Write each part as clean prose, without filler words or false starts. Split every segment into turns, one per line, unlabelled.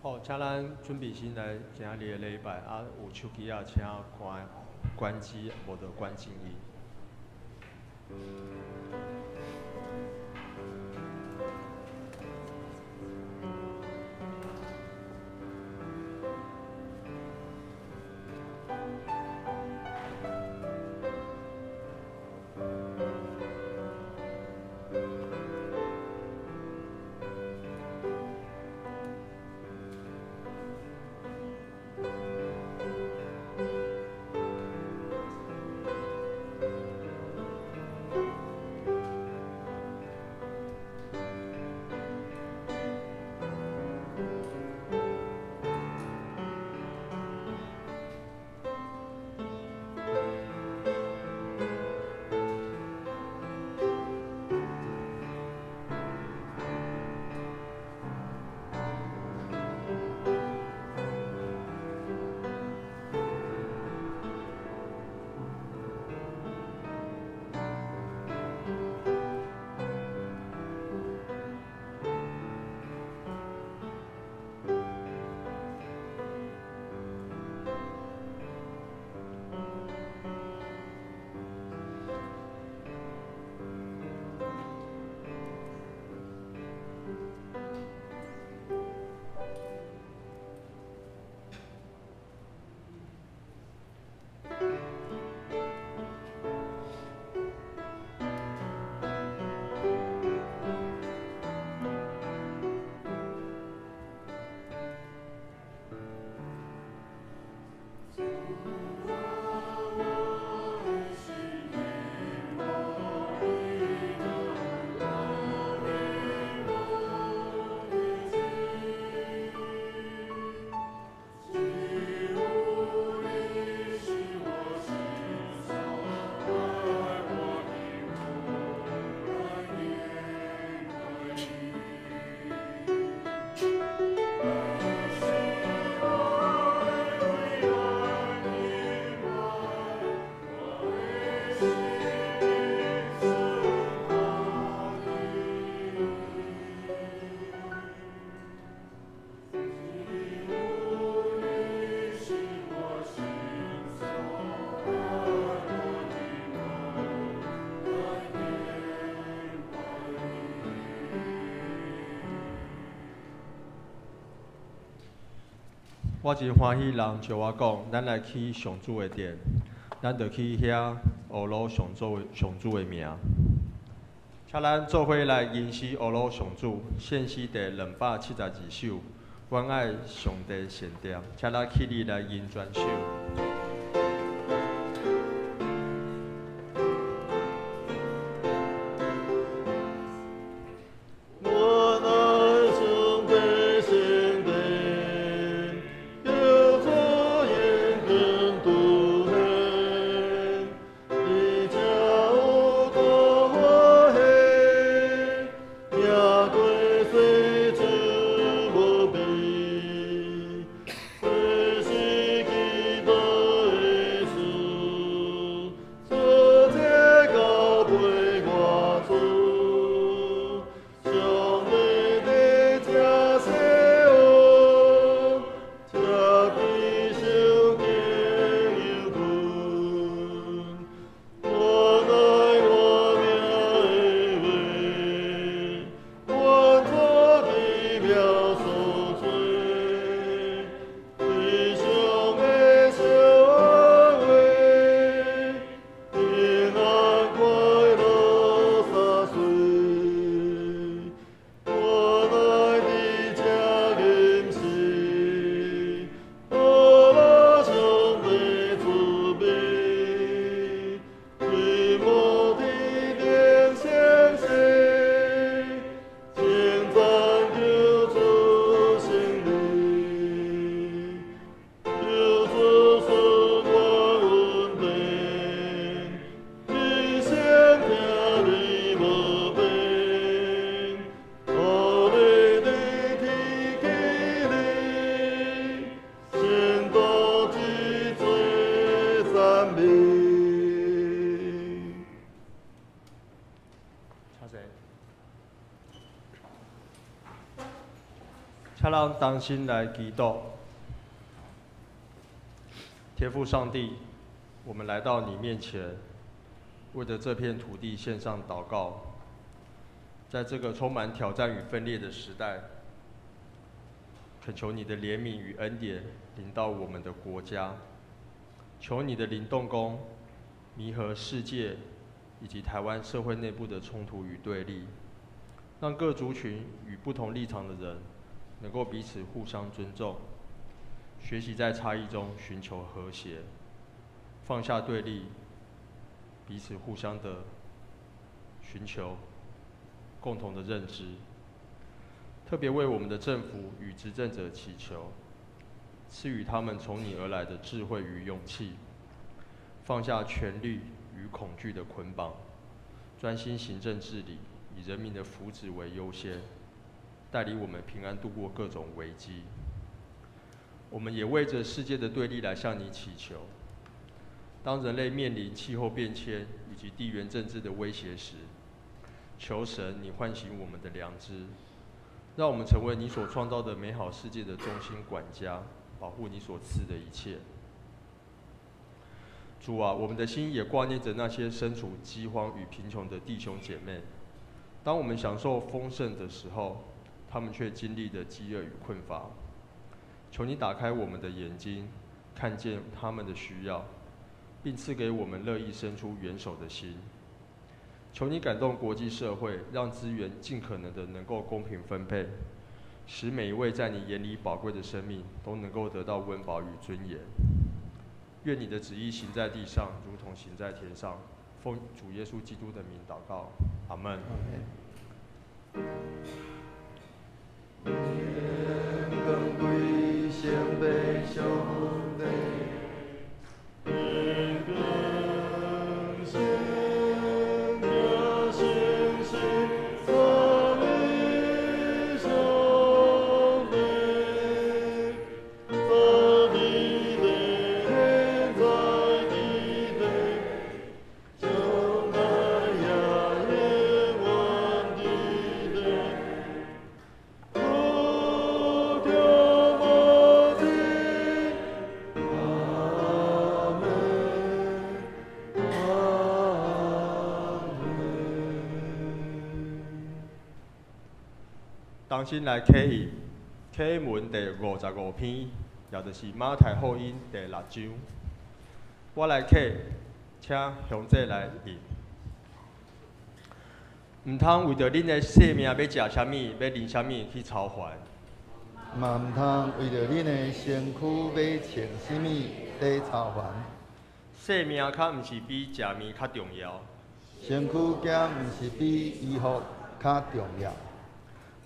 好，请咱准备先来今日的礼拜啊，有手机啊，请关机，无就关静音。我真欢喜人招我讲，咱来去上主的殿，咱就去遐学罗上主的名。请咱做伙来吟诗学罗上主，献诗第272首，关爱上帝圣殿，请咱起立来吟全首。请让当心来祈祷。天父上帝，我们来到你面前，为着这片土地献上祷告。在这个充满挑战与分裂的时代，恳求你的怜悯与恩典临到我们的国家，求你的灵动工，弥合世界以及台湾社会内部的冲突与对立，让各族群与不同立场的人能够彼此互相尊重，学习在差异中寻求和谐，放下对立，彼此互相的寻求共同的认知。特别为我们的政府与执政者祈求，赐予他们从你而来的智慧与勇气，放下权力与恐惧的捆绑，专心行政治理，以人民的福祉为优先，带领我们平安度过各种危机。我们也为着世界的对立来向你祈求。当人类面临气候变迁以及地缘政治的威胁时，求神你唤醒我们的良知，让我们成为你所创造的美好世界的中心管家，保护你所赐的一切。主啊，我们的心也挂念着那些身处饥荒与贫穷的弟兄姐妹。当我们享受丰盛的时候，他们却经历着饥饿与困乏。求你打开我们的眼睛，看见他们的需要，并赐给我们乐意伸出援手的心。求你感动国际社会，让资源尽可能的能够公平分配，使每一位在你眼里宝贵的生命都能够得到温饱与尊严。愿你的旨意行在地上，如同行在天上。奉主耶稣基督的名祷告，阿们。
更归献杯兄弟。
当心来启印，启文第55篇，也就是马太福音第6章。我来启，请兄弟来印。唔通为着恁的性命要食啥物、要啉啥物去操烦。
嘛唔通为着恁的身躯要穿啥物在操烦。
性命较唔是比食面较重要。
身躯兼唔是比衣服较重要。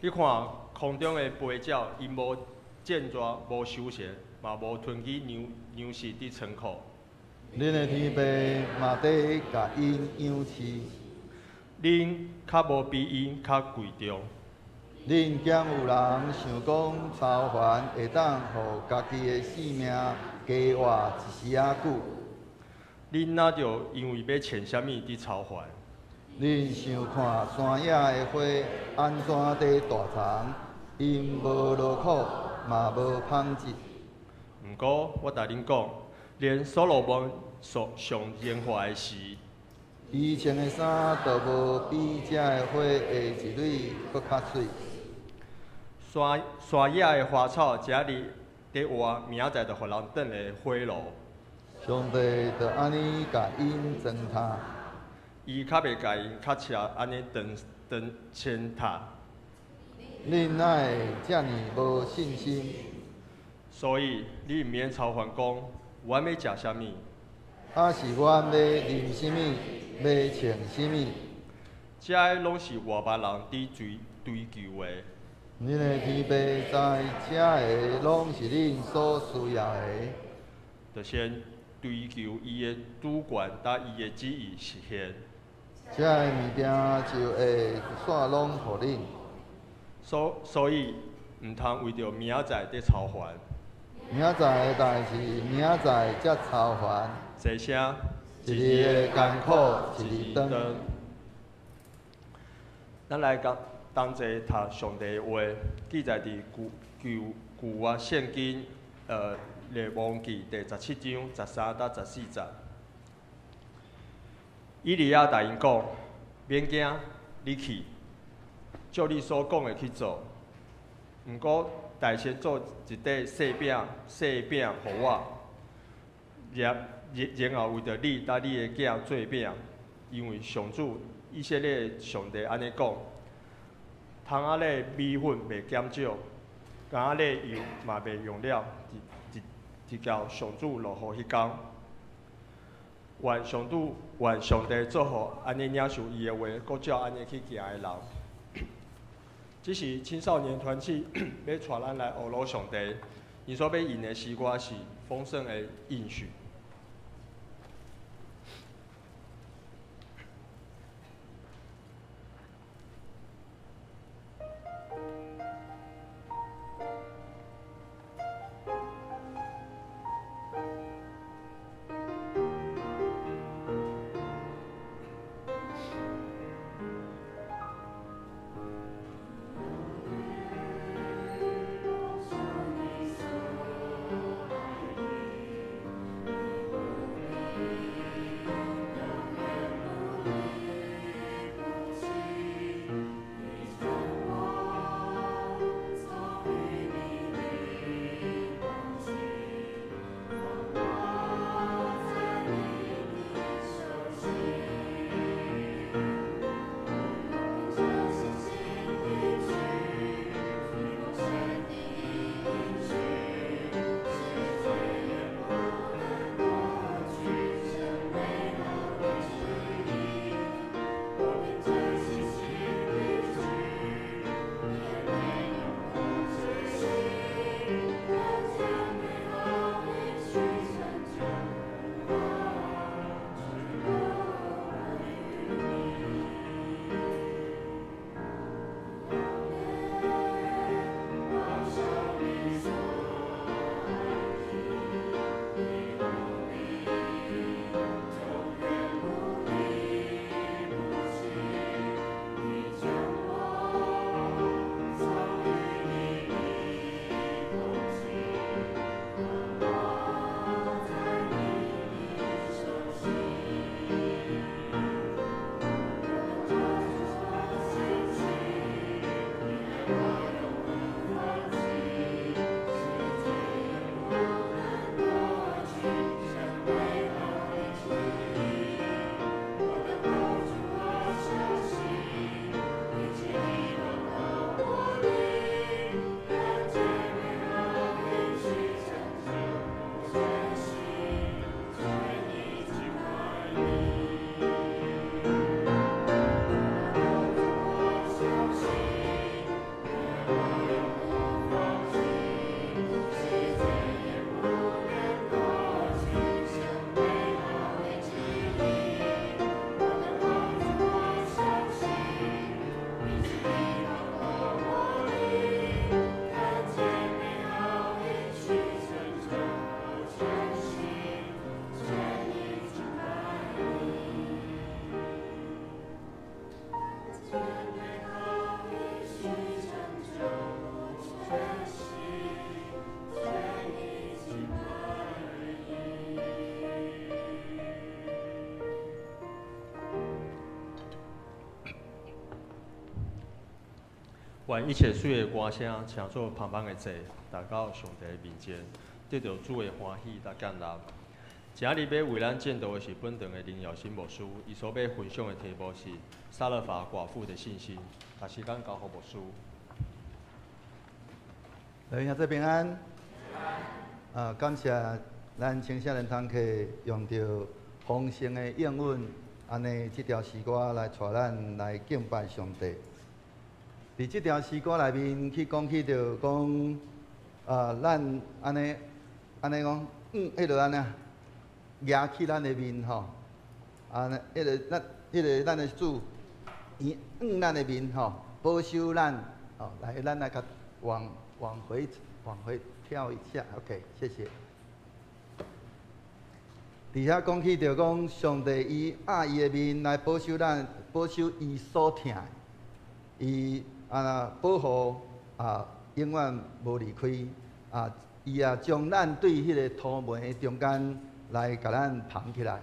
你看空中的飞鸟，因无建抓、无休息，嘛无吞去粮食伫仓库。
恁的天父嘛得甲因养饲。
恁较无比因较贵重。
恁兼有人想讲操烦会当互家己的性命加活一时仔久。
恁哪着因为要穿啥物伫操烦？
恁想看山野的花安怎在大长，因无劳苦，嘛无纺织。
毋过我甲恁讲，连所罗门上荣华的时，
伊穿的衫都无比这的花的一蕊搁较水。
山野的花草，今日伫活，明仔载就互人转来花落。
上帝就安尼甲因糟蹋。
伊较袂甲因较车安尼长牵塔。
恁哪会遮尔无信心？
所以你毋免操烦讲，阮要食啥物？
还是阮要啉啥物？要穿啥物？
这些拢是外邦人伫追求的。
恁的天父知，这个拢是恁所需要的。
就先追求伊的主权，甲伊的旨意实现。
这个物件就会煞拢互恁。
所以，毋通为着明仔载伫操烦。
明仔载的代志，明仔载才操烦。
一声，
一日的艰苦一日长。
咱来同齐读上帝的话，记载伫旧约圣经列王记第17章13到14节。以利亚答应讲：免惊，你去，照你所讲的去做。毋过大先做一块细饼，互我，然后为着你甲你的囝做饼，因为上主以色列上帝安尼讲：汤仔咧米粉袂减少，羹仔咧油嘛袂用了，直到上主落雨迄天。愿上帝做互安尼领受伊的话，搁照安尼去行的人。这是青少年团契要带咱来学罗上帝，伊所要引的诗歌是丰盛的应许。愿一切水的歌声，请做旁旁的坐，达到上帝的面前，得到主的欢喜甲感恩。今日要为咱见到的是本堂的林耀新牧师，伊所要分享的题目是撒勒法寡妇的信心。把时间交予牧师。
兄弟平安。感谢咱青少年堂客用着丰盛的应允，安尼这条诗歌来带咱来敬拜上帝。伫这条诗歌内面去讲起着讲，咱安尼讲，迄落安尼，压起咱的面吼，咱的主，伊咱的面吼，保守咱，来咱来甲往回跳一下 ，OK， 谢谢。伫遐讲起着讲，上帝伊爱伊的面来保守咱，保守伊所疼，伊保护永远无离开。伊也将咱对迄个土门中间来甲咱捧起来，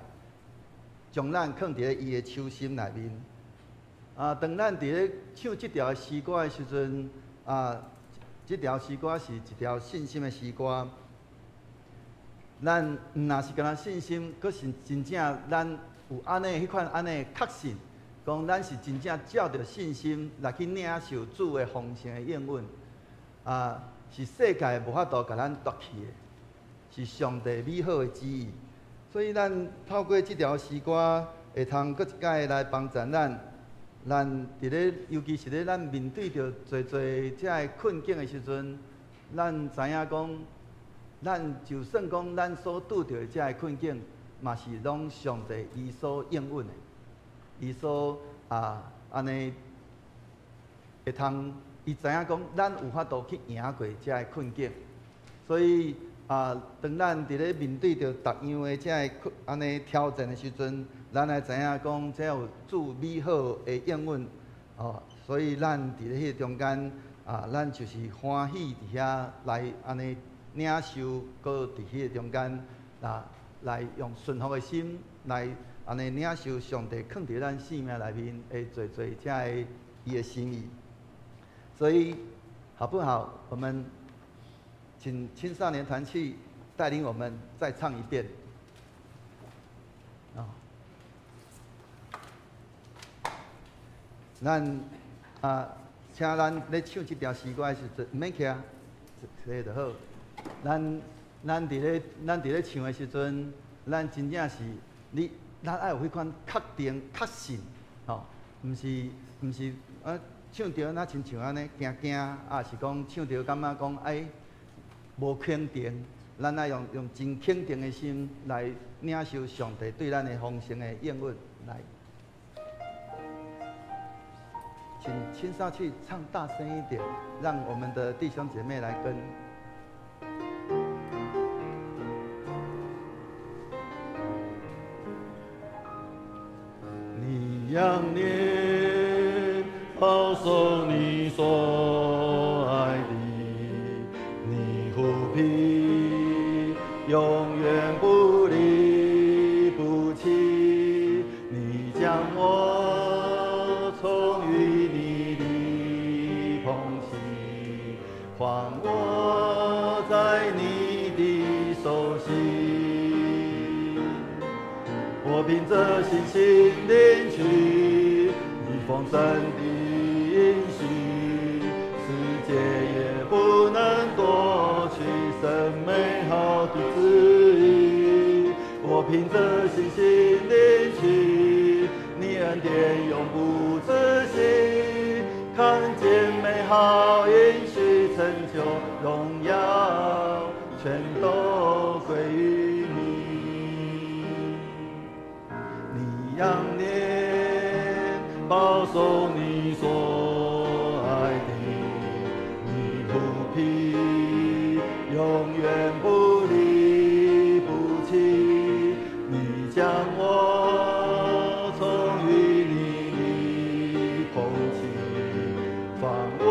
将咱放伫伊的手心内面。当咱伫咧唱即条诗歌的时阵，即条诗歌是一条信心的诗歌。咱若是敢若信心，佫是真正咱有安尼迄款安尼确信，讲咱是真正照着信心来去领受主的丰盛的应允。是世界无法度甲咱夺去的，是上帝美好的旨意。所以咱透过即条诗歌，会通搁一摆来帮助咱。咱伫咧，尤其是咧咱面对着侪遮困境的时阵，咱知影讲，咱就算讲咱所拄着遮困境，嘛是拢上帝伊所应允的，伊所安尼会通。伊知影讲，咱有法度去赢过遮困境，所以当咱伫咧面对着逐样的遮安尼挑战的时阵，咱来知影讲，这有主美好的应允所以咱伫咧迄中间咱就是欢喜伫遐来安尼领受，搁伫迄个中间来用顺服的心来安尼领受上帝放伫咱生命内面的最遮的伊的心意。所以，好不好？我们请青少年团去带领我们再唱一遍。咱请咱咧唱这条诗歌的时阵，唔免徛，坐就好。咱伫咧唱的时阵，咱真正是咱爱有迄款确定、确信，毋是唱着那亲像安尼惊惊，是讲唱着感觉讲无肯定，咱爱用真肯定的心来领受上帝对咱的丰盛的应允。来，请青少去唱大声一点，让我们的弟兄姐妹来跟。你仰念，保守你所爱的，你护庇，永远不离不弃。你将我从淤泥里捧起，还我在你的手心。我凭着信心领取你丰盛的应许，世界也不能夺取神美好的旨意。我凭着信心领取你恩典永不止息，看见美好应许成就荣耀，全都归于你。你仰念，保守你所爱的，你护庇，永远不离不弃。你将我从淤泥里捧起，放我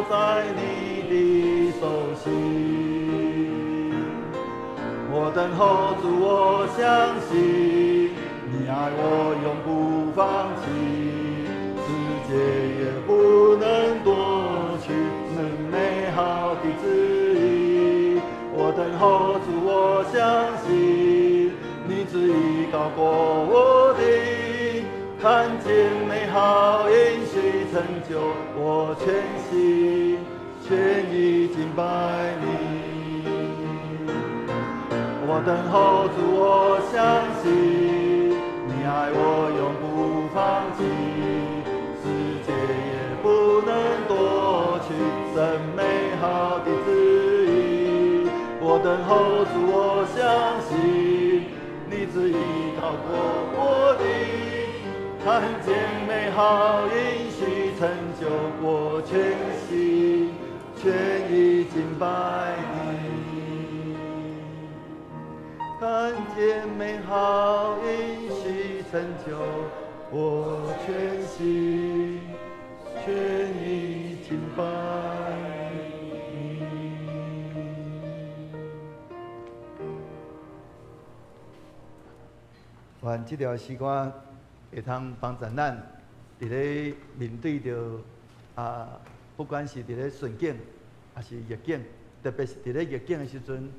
在你的手心。我等候主，我相信你爱我永不放弃，世界也不能夺取那美好的旨意。我等候主，我相信你旨意高过我的，看见美好应许成就，我全心全意敬拜你。我等候主，我相信你爱我永不放弃，世界也不能夺取神美好的旨意。我等候主，我相信你旨意高过我的，看见美好应许成就，我全心全意敬拜你。看见美好应许成就，我全心全意敬拜你。愿即条诗歌会通帮助咱伫咧面对着不管是伫咧顺境还是逆境，特别是伫咧逆境的时阵，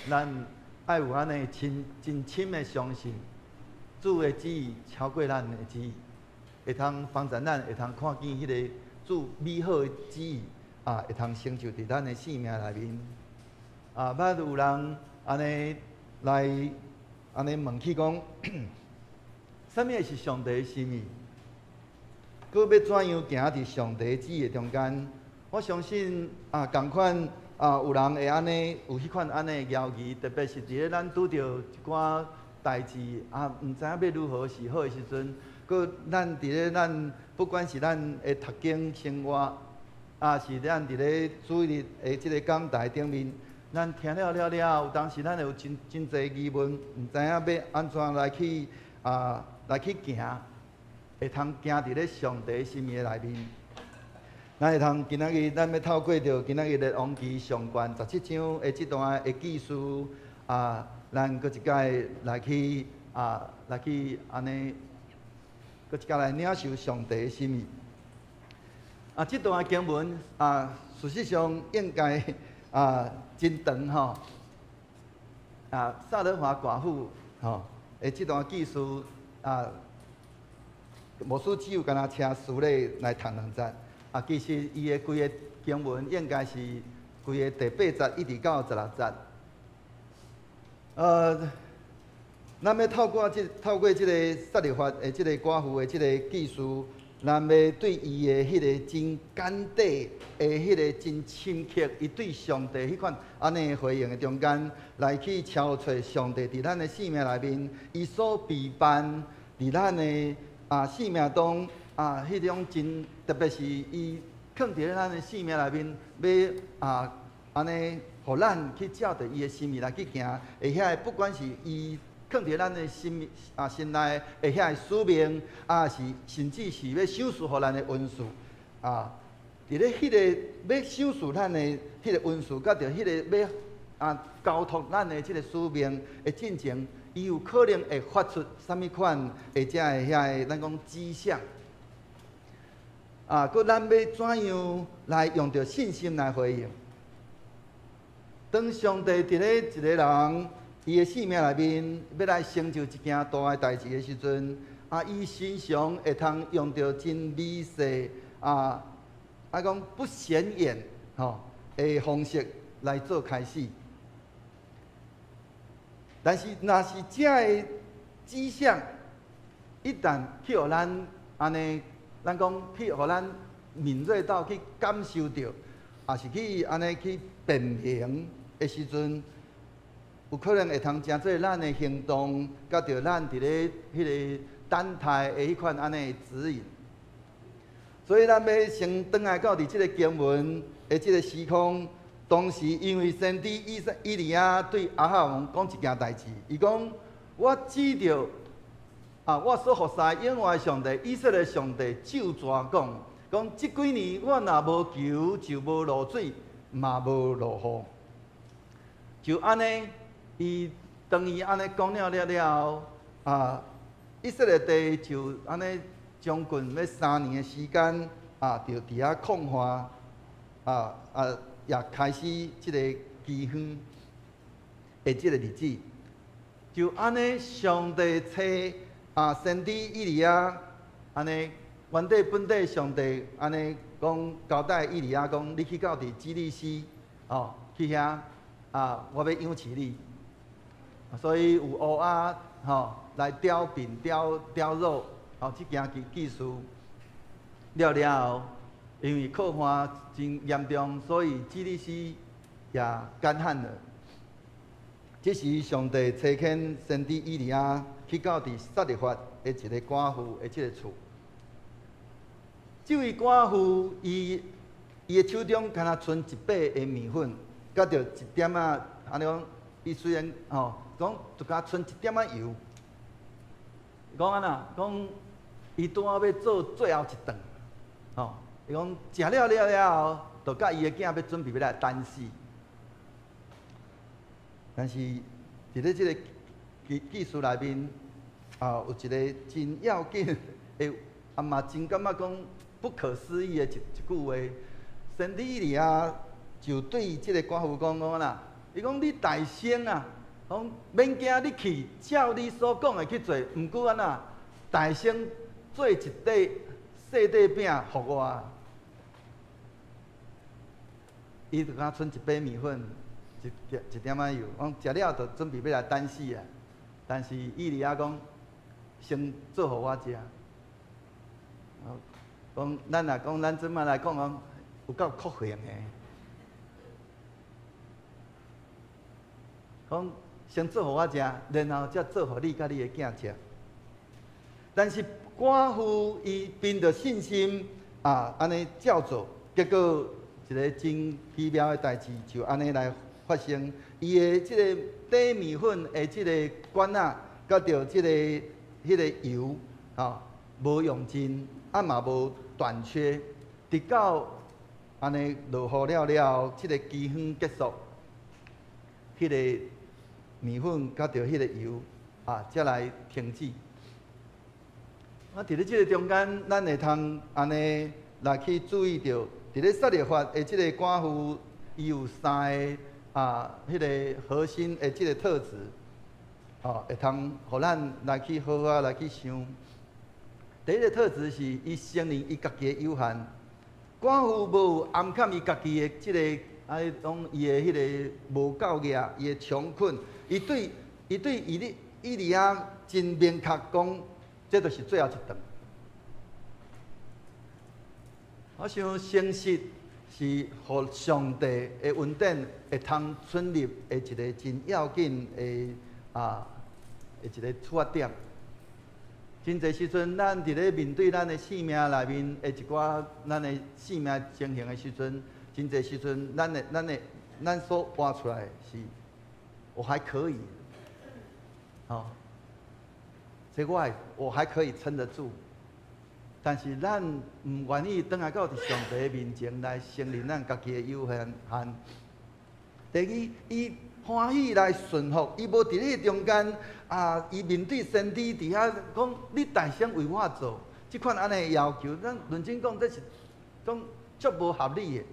咱爱有安尼真深的相信，主的旨意超过咱的旨意，会通帮助咱会通看见迄个主美好的旨意会通成就伫咱的生命内面。捌有人安尼来安尼问起讲，啥物是上帝的心意？佮要怎样行伫上帝旨意中间？我相信共款有人会安尼有迄款安尼的犹豫，特别是伫咧咱拄着一寡代志毋知影要如何是好的时阵，佮咱伫咧咱不管是咱的读经生活，是咱伫咧主日的即个讲台顶面，咱听了，有当时咱会有真侪疑问，毋知影要安怎来去行。会通行伫咧上帝心意内面，咱会通今仔日咱要透过着今仔日的王记上卷17章的即段的记事，咱搁一摆来去安尼，搁一摆来领受上帝的心意。即段经文事实上应该真长吼。萨德华寡妇的即段记事牧师只有干那请书咧来读2节，其实伊的规个经文应该是规个第8节一直到16节。咱要透过即个撒利法的即个寡妇的即个记事，咱要对伊的迄个真简短的迄个真深刻，伊对上帝迄款安尼的回应的中间，来去敲找上帝伫咱的生命内面，伊所备办伫咱的生命中迄种真，特别是伊放伫咧咱的生命内面，要安尼，互咱去照着伊的心意来去行，会遐不管是伊放伫咱的心内会遐使命，是甚至是要赏赐互咱的恩赐，伫咧迄个要赏赐咱的迄个恩赐，甲着迄个要交托咱的即个使命的进程。伊有可能会发出啥物款，或者会遐咱讲迹象，佮咱要怎样来用着信心来回应？当上帝伫咧一个人伊的生命内面要来成就一件大的代志的时阵，伊时常会通用着真微细讲不显眼的方式来做开始。但是，若是这个迹象一旦去互咱安尼，咱讲去互咱敏锐到去感受到，也是去安尼去辨明的时阵，有可能会通成做咱的行动，甲着咱伫咧迄个等待的迄款安尼的指引。所以，咱要先转来到伫即个经文的即个时空。当时，因为先知以利亚对亚哈王讲一件代志，伊讲：我指着我所服侍永活的上帝，以色列上帝就怎讲即几年我若无求，就无落水，嘛无落雨。就安尼，当伊安尼讲了，以色列地就安尼将近要3年的时间，就伫遐旷化，也开始即个饥荒的即个日子，就安尼，上帝找先知以利亚，安尼原底本地上帝安尼讲交代以利亚讲，你去到伫基利斯去遐我要养饲你，所以有乌鸦来叼饼叼肉即件技术了。因为靠旱真严重，所以基利斯也干旱了。这时，上帝差遣先知以利亚去到伫撒利法的一个寡妇的即个厝。这位寡妇，伊的手中敢若剩一把的面粉，甲着一点安尼讲，伊虽然讲就甲剩一点油，讲安那讲，伊拄好要做最后一顿，伊讲食了，就甲伊的囝要准备要来等死。但是伫咧即个技术内面，有一个真要紧的，嘛真感觉讲不可思议的一句话。先知以利亚就对即个寡妇讲啦，伊讲你大声啊，讲免惊，你去照你所讲的去做，毋过安那大声做一块细块饼互我。伊就敢剩一杯米粉，一点仔油，讲食了就准备要来等死啊。但是以利亚讲，先做互我食。讲咱若讲咱即摆来讲讲，有够酷刑的。讲先做互我食，然后才做互你甲你的囝食。但是寡妇伊凭着信心安尼照做，结果一个真奇妙的代志就安尼来发生。伊的即个底米粉的即个管仔，甲着即个迄个油无用尽，嘛无断缺，直到安尼落雨了，即个饥荒结束，迄个米粉甲着迄个油才来停止。伫咧即个中间，咱会通安尼来去注意到，伫咧撒勒法的即个寡妇，伊有3个迄个核心的即个特质，会通互咱来去好好来去想。第一个特质是，伊承认伊家己的有限。寡妇无暗藏伊家己的即个讲伊的迄个无够业，伊的穷困，伊对以利亚真明确讲。这就是最后一顿。我想诚实是互上帝的恩典会通存入的一个真要紧的一个出发点。真侪时阵，咱伫咧面对咱的性命内面的一寡咱的性命情形的时阵，真侪时阵，咱所挖出来是，我还可以，所以我还可以撑得住，但是咱唔愿意倒来到上帝面前来承认咱家己的有限。第二，伊欢喜来顺服，伊无伫咧中间伊面对先知伫遐讲，你大声为我做，即款安尼的要求，咱认真讲，这是讲足无合理的。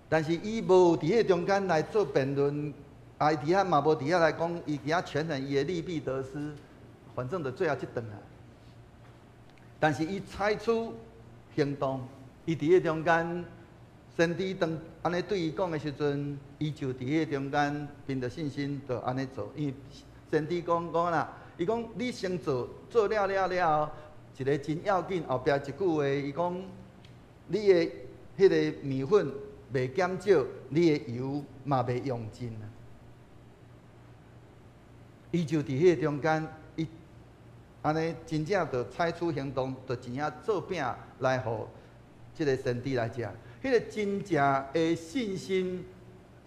但是伊无伫咧中间来做辩论。伊伫遐嘛无伫遐来讲，伊伫遐权衡伊的利弊得失，反正就最后一顿啊。但是伊采取行动，伊伫迄中间，先知当安尼对伊讲的时阵，伊就伫迄中间凭着信心就安尼做。因为先知讲啦，伊讲你先做了，一个真要紧，后壁一句话，伊讲你的迄个米粉袂减少，你的油嘛袂用尽啊。伊就伫迄个中间，伊安尼真正着采取行动，着真正做饼来互即个先知来食。迄个真正的信心，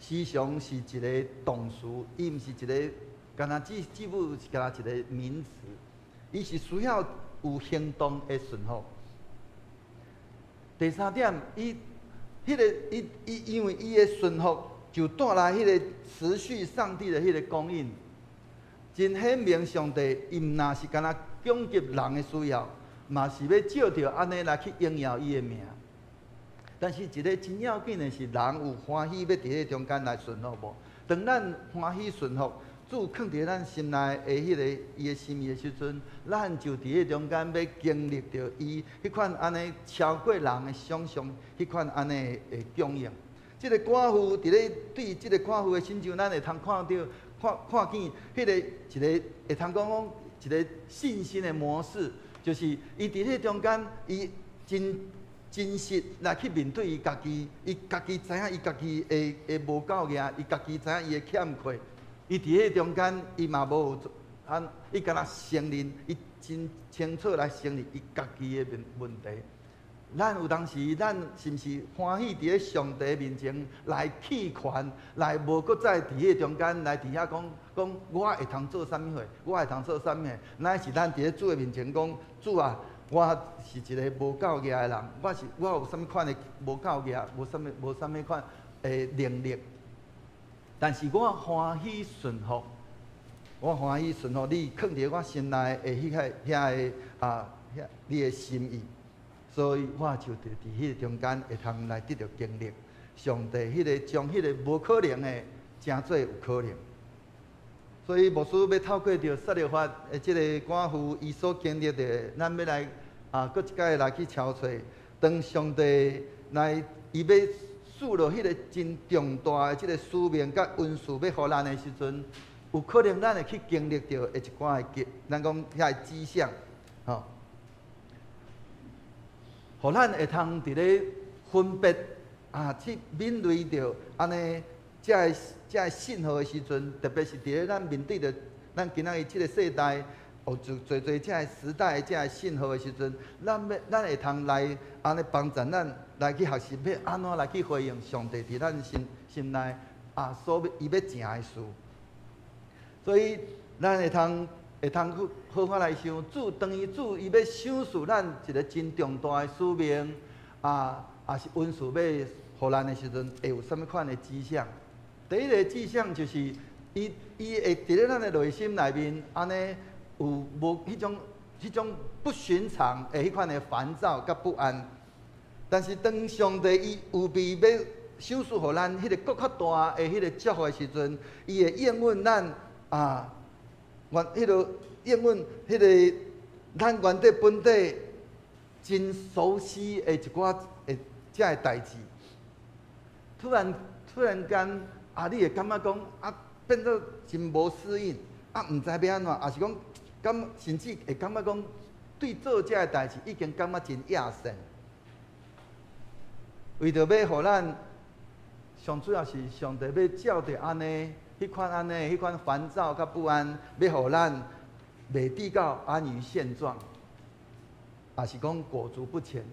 时常是一个动词，伊毋是一个干那只不是干那一个名词，伊是需要有行动的顺服。第三点，伊因为伊的顺服，就带来迄个持续上帝的迄个供应。真显明，上帝伊毋那是干那供给人的需要，嘛是要照着安尼来去荣耀伊的名。但是一个真要紧的是，人有欢喜要伫咧中间来顺服无？当咱欢喜顺服，主放伫咱心内的迄个伊的心意的时阵，咱就伫咧中间要经历着伊迄款安尼超过人的想象，迄款安尼的供应。即个寡妇伫咧对即个寡妇的亲像，咱会通看到。看见迄个一个会通讲一个信心的模式，就是伊伫迄中间，伊真实来去面对伊家己，伊家己知影伊家己的无够个，伊家己知影伊的欠缺，伊伫迄中间，伊嘛无伊敢若承认，伊真清楚来承认伊家己的问题。咱有当时，咱是毋是欢喜伫咧上帝面前来弃权，来无搁再伫迄中间来伫遐讲我会通做啥物货，我会通做啥物货？乃是咱伫咧主的面前讲，主啊，我是一个无够业的人，我有啥物款的无够业，无啥物款的能力，但是我欢喜顺服，我欢喜顺服你藏伫我心内的遐你的心意，所以我就伫迄个中间会通来得到经历上帝迄个将迄个无可能的成做有可能。所以牧师要透过着撒勒法的即个寡妇伊所经历的，咱要来搁一摆来去敲揣，当上帝来伊要赐落迄个真重大的即个使命甲恩赐要互咱的时阵，有可能咱会去经历到的一寡的咱讲遐个迹象，吼，互咱会通伫咧分别去面对着安尼遮个信号的时阵，特别是伫咧咱面对着咱今仔日即个世代，哦，就做遮个时代遮个信号的时阵，咱会通来安尼帮助咱来去学习，要安怎来去回应上帝伫咱心内所伊要成的事。所以咱会通好好来想，主当主伊要赏赐咱一个真重大的使命，也是恩赐要互咱的时阵，会有啥物款的迹象？第一个迹象就是，伊会伫咧咱的内心内面，安尼有无迄种不寻常的迄款的烦躁甲不安。但是当上帝伊有备要赏赐互咱迄个更较大的迄个祝福的时阵，伊会应允咱迄个应允迄个咱原底本地真熟悉的一寡的遮个代志，突然间你会感觉讲变做真无适应，毋知要安怎，也是讲甚至会感觉讲对做遮个代志已经感觉真亚神。为着要互咱上主要是上帝要照着安尼迄款烦躁甲不安，要互咱袂抵到安于现状，也是讲裹足不前。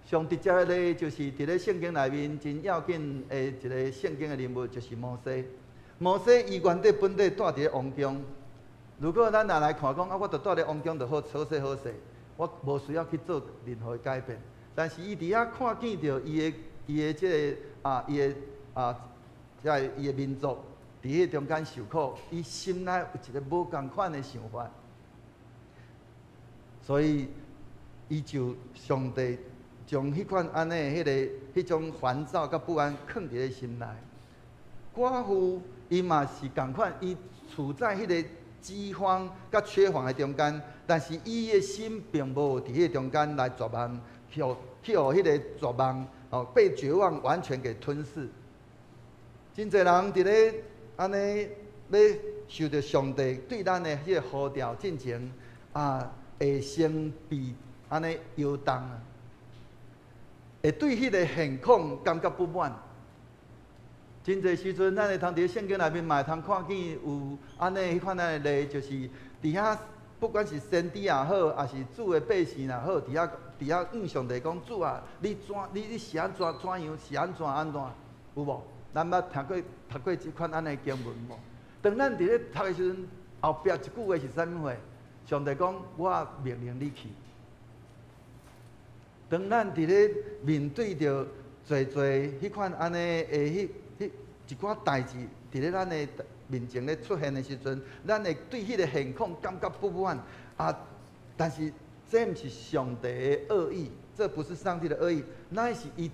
上直接的例就是伫咧圣经内面真要紧的一个圣经的人物，就是摩西。摩西伊原底本地住伫咧王宫，如果咱若来看讲我著住咧王宫就好势好势，我无需要去做任何的改变。但是伊伫遐看见着伊的即个伊的民族伫迄中间受苦，伊心内有一个无共款的想法，所以伊就上帝将迄款安尼迄种烦躁甲不安藏伫咧心内。寡妇伊嘛是共款，伊处在迄个饥荒甲缺乏的中间，但是伊的心并无伫迄中间来绝望，去互迄个绝望被绝望完全给吞噬。真侪人伫咧安尼要受到上帝对咱的迄个呼召进前会先被安尼摇动会对迄个现况感觉不满。真侪时阵，咱会通伫圣经内面嘛会通看见有安尼迄款的例，就是伫遐不管是先知也好，还是主的百姓也好，伫遐上帝讲主啊，你是安怎样，是安怎，有无？咱捌读过即款安尼经文无？当咱伫咧读的时阵，后壁一句话是啥物话？上帝讲：我命令你去。当咱伫咧面对着侪迄款安尼的一寡代志，伫咧咱的面前咧出现的时阵，咱会对迄个现况感觉不满但是这毋是上帝的恶意，这不是上帝的恶意，乃是伊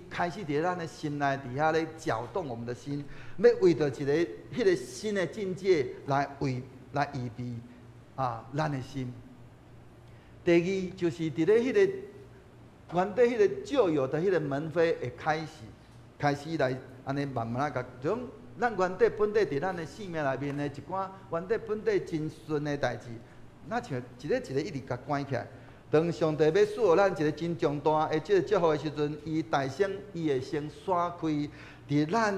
开始伫咱的心内底下咧搅动我们的心，要为着迄个新的境界来预备咱的心。第二就是伫咧迄个原底迄个旧有的迄个门扉会开始来安尼慢慢甲从咱原底本地伫咱的生命内面的一寡原底本地真顺的代志，那像一个一直甲关起来。当上帝要赐予咱一个真重大的即个祝福的时阵，伊会先闪开伫咱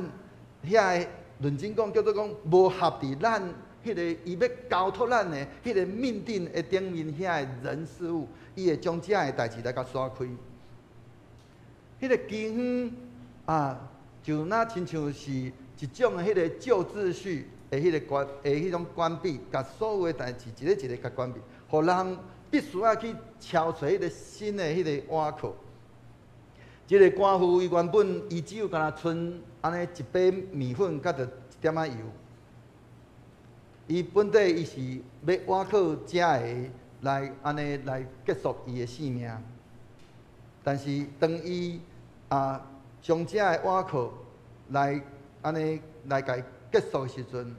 遐个论真讲叫做讲无合伫咱迄个伊要交托咱的迄个命定的顶面遐个人事物，伊会将遮个代志来甲闪开。迄个饥荒就亲像是一种迄个旧秩序的迄种关闭，甲所有的代志一个一个甲关闭，互人必须要去敲找迄个新的迄个碗口。即个寡妇伊原本伊只有干那剩安尼一杯面粉，甲着一点仔油，伊本底伊是要挖靠这个来安尼来结束伊的性命，但是当伊将这个挖靠来安尼来甲伊结束的时阵，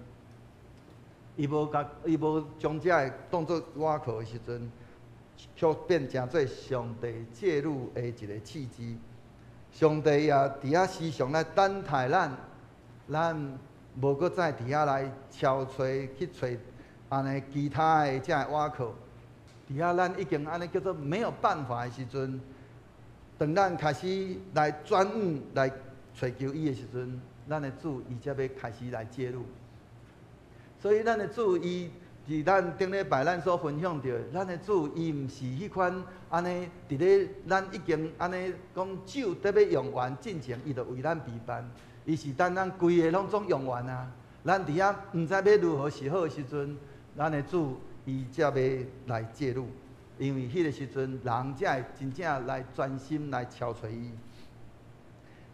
伊无将这个当作挖靠的时阵，却变成做上帝介入的一个契机。上帝也伫遐时常来等待咱无搁再伫遐来敲吹去找安尼其他的这个挖靠。伫遐咱已经安尼叫做没有办法的时阵，当咱开始来转往来找求伊的时阵，咱的主伊才要开始来介入。所以咱的主伊。伫咱顶礼拜咱所分享到，咱的主伊毋是迄款安尼，伫咧咱已经安尼讲酒得要用完进前，伊就为咱备办。伊是等咱规个拢总用完啊，咱伫遐毋知要如何是好的时阵，咱的主伊才要来介入，因为迄个时阵人才会真正来专心来敲找伊。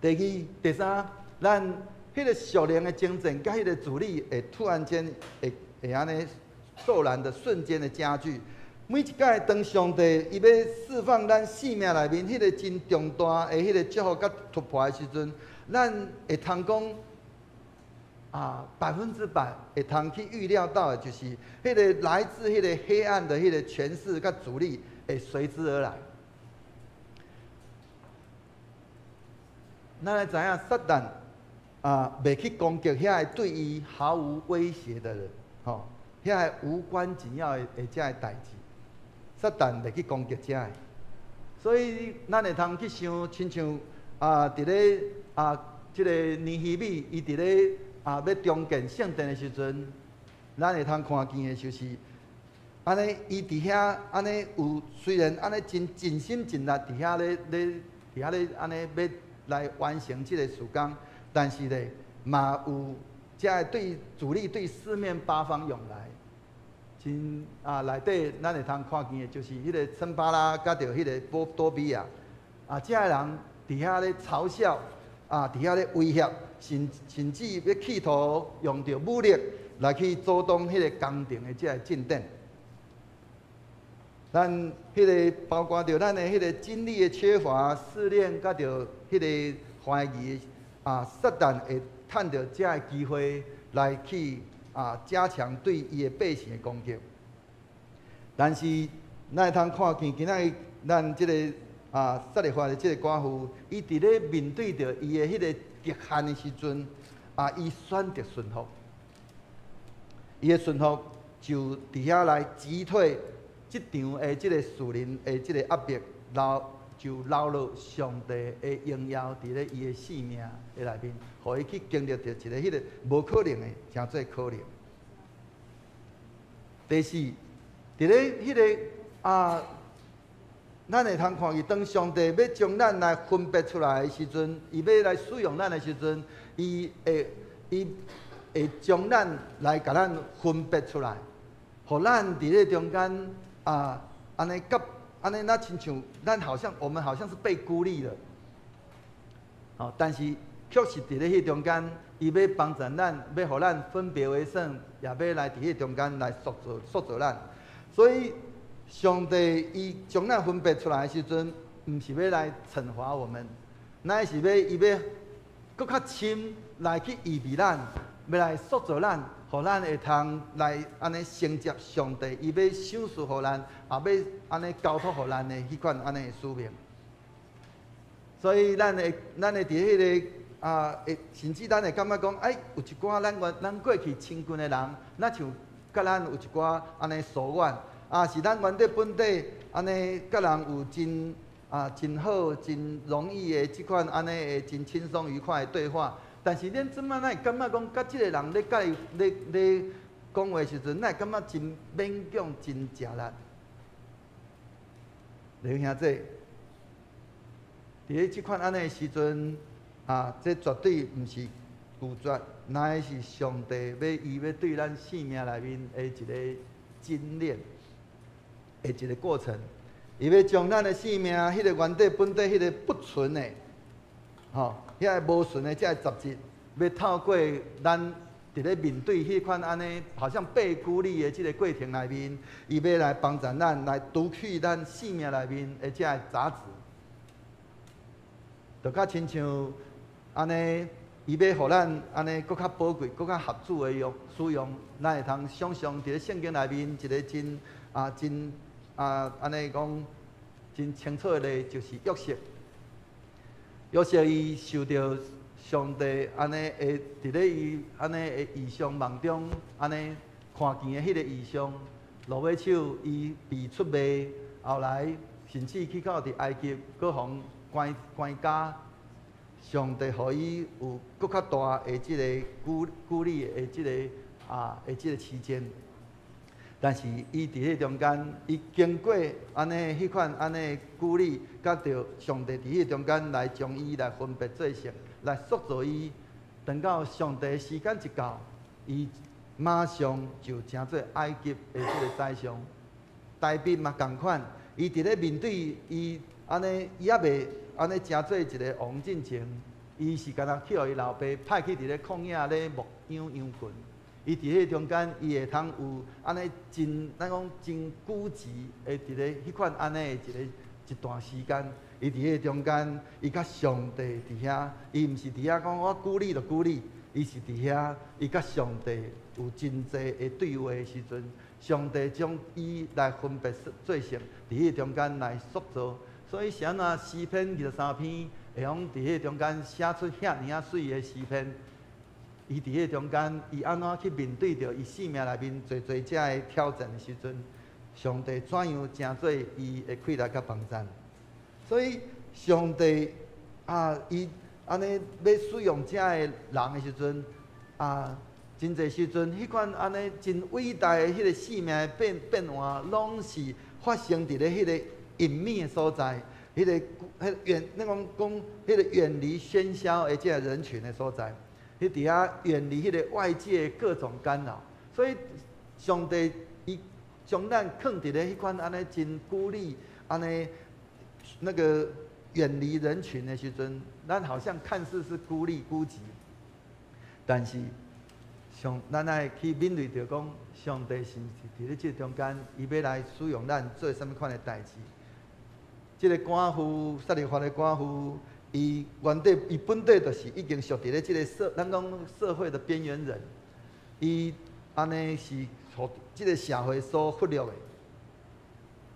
第二、第三，咱迄个属灵的精神，甲迄个主力会突然间会安尼。骤然的瞬间的加剧，每一摆当上帝伊要释放咱生命内面迄个真重大的迄个祝福甲突破的时阵，咱会通讲100%会通去预料到的，就是迄个来自迄个黑暗的迄个权势甲阻力会随之而来。咱来知影撒旦袂去攻击遐个对伊毫无威胁的人，吼。遐个无关紧要的遮个代志，撒旦袂去攻击遮个，所以咱会通去想，亲像伫咧即个尼希米，伊伫咧要重建圣殿的时阵，咱会通看见的就是安尼，伊伫遐安尼有虽然安尼真尽心尽力伫遐咧安尼要来完成即个事工，但是咧嘛有遮个对主力对四面八方涌来。真内底咱会通看见的，就是迄个森巴拉甲着迄个多比亚，遮个人伫遐咧嘲笑，伫遐咧威胁，甚至要企图用着武力来去阻挡迄个工程的遮个进展。咱迄个包括着咱的迄个精力的缺乏、试炼，甲着迄个怀疑，撒旦会趁着遮个机会来去。加强对伊的百姓的攻击，但是咱会通看见今仔日咱即个撒利法的即个寡妇，伊伫咧面对着伊的迄个极限的时阵，伊选择顺服，伊的顺服就伫遐来击退即场的即个属灵的即个压迫，就留落上帝的荣耀伫咧伊的生命的内面，互伊去经历着一个迄个无可能的，诚做可能。第四，伫咧迄个咱会通看见，当上帝要将咱来分别出来的时阵，伊要来使用咱的时阵，伊会将咱来甲咱分别出来，互咱伫咧中间安尼甲。安尼，那亲像我们好像是被孤立了，但是确实伫咧迄中间，伊要帮助咱，要互咱分别为圣，也要来伫迄中间来塑造咱。所以上帝伊将咱分别出来的时阵，毋是要来惩罚我们，乃是伊要搁较深来去预备咱，要来塑造咱。互咱会通来安尼承接上帝，伊要赏赐互咱，也要安尼交托互咱的迄款安尼的使命。所以咱会伫迄个甚至咱会感觉讲，有一寡咱过去亲近的人，那像甲咱有一寡安尼疏远，是咱原底本地安尼甲人有真好、真容易的即款安尼的真轻松愉快的对话。但是恁即摆哪会感觉讲，甲即个人咧甲伊咧讲话时阵，哪会感觉真勉强、真吃力？弟兄兄弟，伫咧即款安尼的时阵，这绝对毋是拒绝，乃是上帝要对咱生命内面的一个精炼的一个过程，伊要将咱的生命迄个原底本底迄个不纯的，遐个无纯的这个杂质，要透过咱伫咧面对迄款安尼，好像被孤立的即个过程内面，伊要来帮助咱来除去咱生命内面的即个杂质，就较亲像安尼，伊要互咱安尼搁较宝贵、搁较合主的使用，咱会通想象伫咧圣经内面一个真安尼讲真清楚的，就是约瑟。约瑟伊受到上帝安尼会伫咧伊安尼的异象梦中，安尼看见的迄个异象，落尾手伊被出卖，后来甚至去到伫埃及，搁互关家。上帝予伊有搁较大的即个鼓励的即个期间，但是伊伫迄中间，伊经过安尼迄款安尼鼓励，甲着上帝伫迄中间来将伊来分别做成，来塑造伊。等到上帝时间一到，伊马上就成做埃及的即个宰相。大兵嘛共款，伊伫咧面对伊安尼，伊也袂。安尼真做一个王进前，伊是干那去互伊老爸派去伫咧旷野咧牧羊羊群。伊伫迄中间，伊会通有安尼真咱讲真孤寂的伫咧迄款安尼的一段时间。伊伫迄中间，伊甲上帝伫遐，伊毋是伫遐讲我孤立就孤立，伊是伫遐，伊甲上帝有真侪的对话的时阵，上帝将伊来分别做成伫迄中间来塑造。所以是安怎诗篇23篇会用伫迄中间写出遐尔啊水的诗篇，伊伫迄中间，伊安怎去面对着伊生命内面侪遮的挑战的时阵，上帝怎样成做伊的快乐甲帮助？所以上帝伊安尼要使用遮的人的时阵真侪时阵，迄款安尼真伟大的迄个生命的变化，拢是发生伫咧迄个。隐秘的所在，迄个远，咱讲迄个远离喧嚣的即个人群的所在，迄底下远离迄个外界各种干扰，所以上帝伊将咱放伫咧迄款安尼真孤立，安尼那个远离人群的时阵，咱好像看似是孤立孤寂，但是咱爱去面对着讲，上帝是伫咧即中间，伊要来使用咱做什么款的代志。即个寡妇，撒利法的寡妇，伊原底伊本底就是已经属伫咧即个咱讲社会的边缘人，伊安尼是互即个社会所忽略的。伫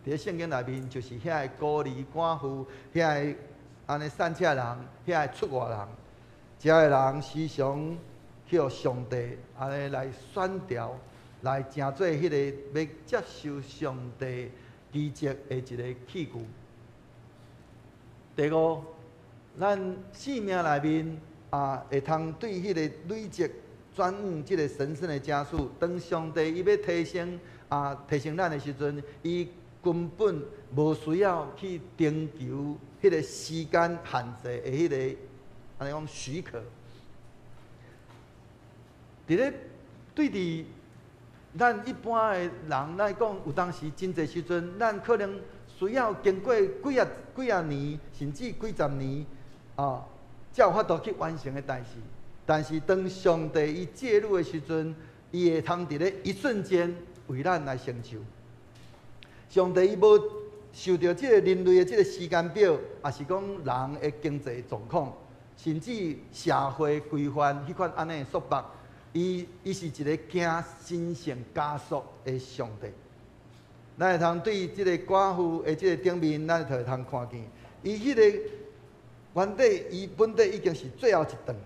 咧圣经内面，就是遐个孤儿寡妇，遐个安尼散车人，遐个出外人，遮个人时常去互上帝安尼来选调，来成做迄个要接受上帝奇迹的一个器具。第五，咱生命内面会通对迄个累积转往即个神圣的加速。当上帝伊要提升咱的时阵，伊根本无需要去征求迄个时间限制的迄个安尼讲许可。伫咧对伫咱一般的人来讲，有当时真侪时阵，咱可能。需要经过几啊年，甚至几十年，才有法度去完成的代志。但是当上帝伊介入的时阵，伊会通伫咧一瞬间为咱来成就。上帝伊无受到即个人类的即个时间表，也是讲人的经济状况，甚至社会规范迄款安尼的束缚，伊是一个行神圣加速的上帝。咱会通对即个寡妇的即个顶面，咱就会通看见，伊迄个原底伊本底已经是最后一顿，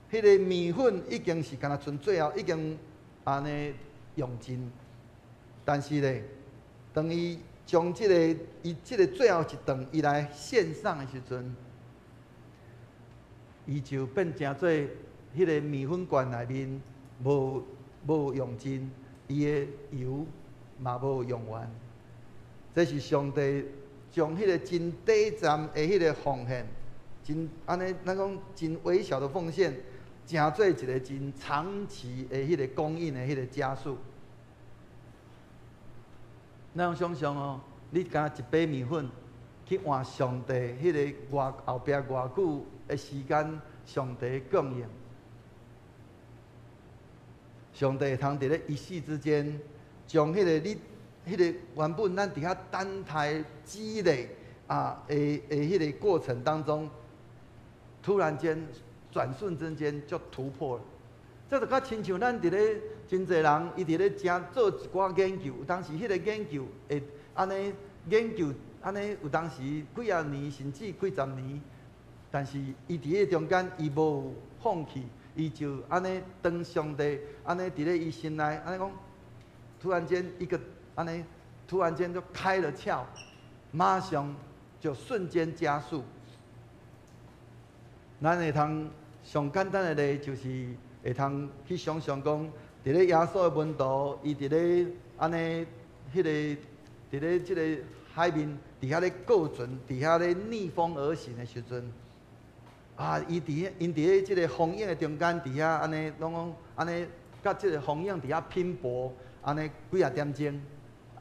迄个面粉已经是敢若剩最后，已经安尼用尽。但是咧，当伊将即个最后一顿伊来献上的时阵，伊就变成做迄个面粉罐内面无用尽，伊的油。嘛无用完，这是上帝将迄个真短暂的迄个奉献，真安尼咱讲真微小的奉献，成做一个真长期的迄个供应的迄个加速。咱想象哦，你敢一杯面粉去换上帝迄个后壁偌久的时间，上帝供应。上帝会通伫咧一夕之间，将迄个原本咱伫遐等待积累迄个过程当中，突然间转瞬之间就突破了。这就较亲像咱伫咧真侪人，伊伫咧做一寡研究，有当时迄个研究会安尼研究，安尼有当时几啊年甚至几十年，但是伊伫迄中间伊无放弃，伊就安尼当上帝安尼伫咧伊心内安尼讲，突然间一个安尼，突然间就开了窍，马上就瞬间加速。咱会通上简单的例就是会通去想象讲，伫咧耶稣的门徒，伊伫咧安尼迄个伫咧即个海面伫遐咧过船，伫遐咧逆风而行的时阵，因伫咧即个风影的中间，伫遐安尼拢讲安尼，甲即个风影伫遐拼搏，安尼几啊点钟，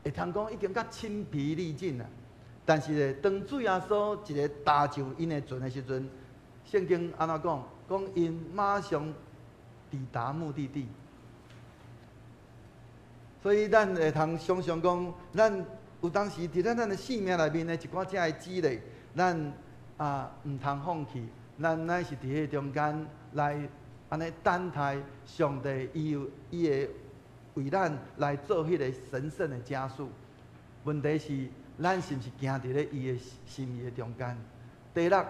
会通讲已经甲精疲力尽啦。但是咧，当主耶稣一个搭就因的船的时阵，圣经安怎讲？讲因马上抵达目的地。所以咱会通想象讲，咱有当时伫咱的生命内面的一寡遮的积累，咱唔通放弃，咱乃是伫迄中间来安尼等待上帝伊会为咱来做迄个神圣的加速。问题是，咱是毋是行伫咧伊的心意的中间？第六，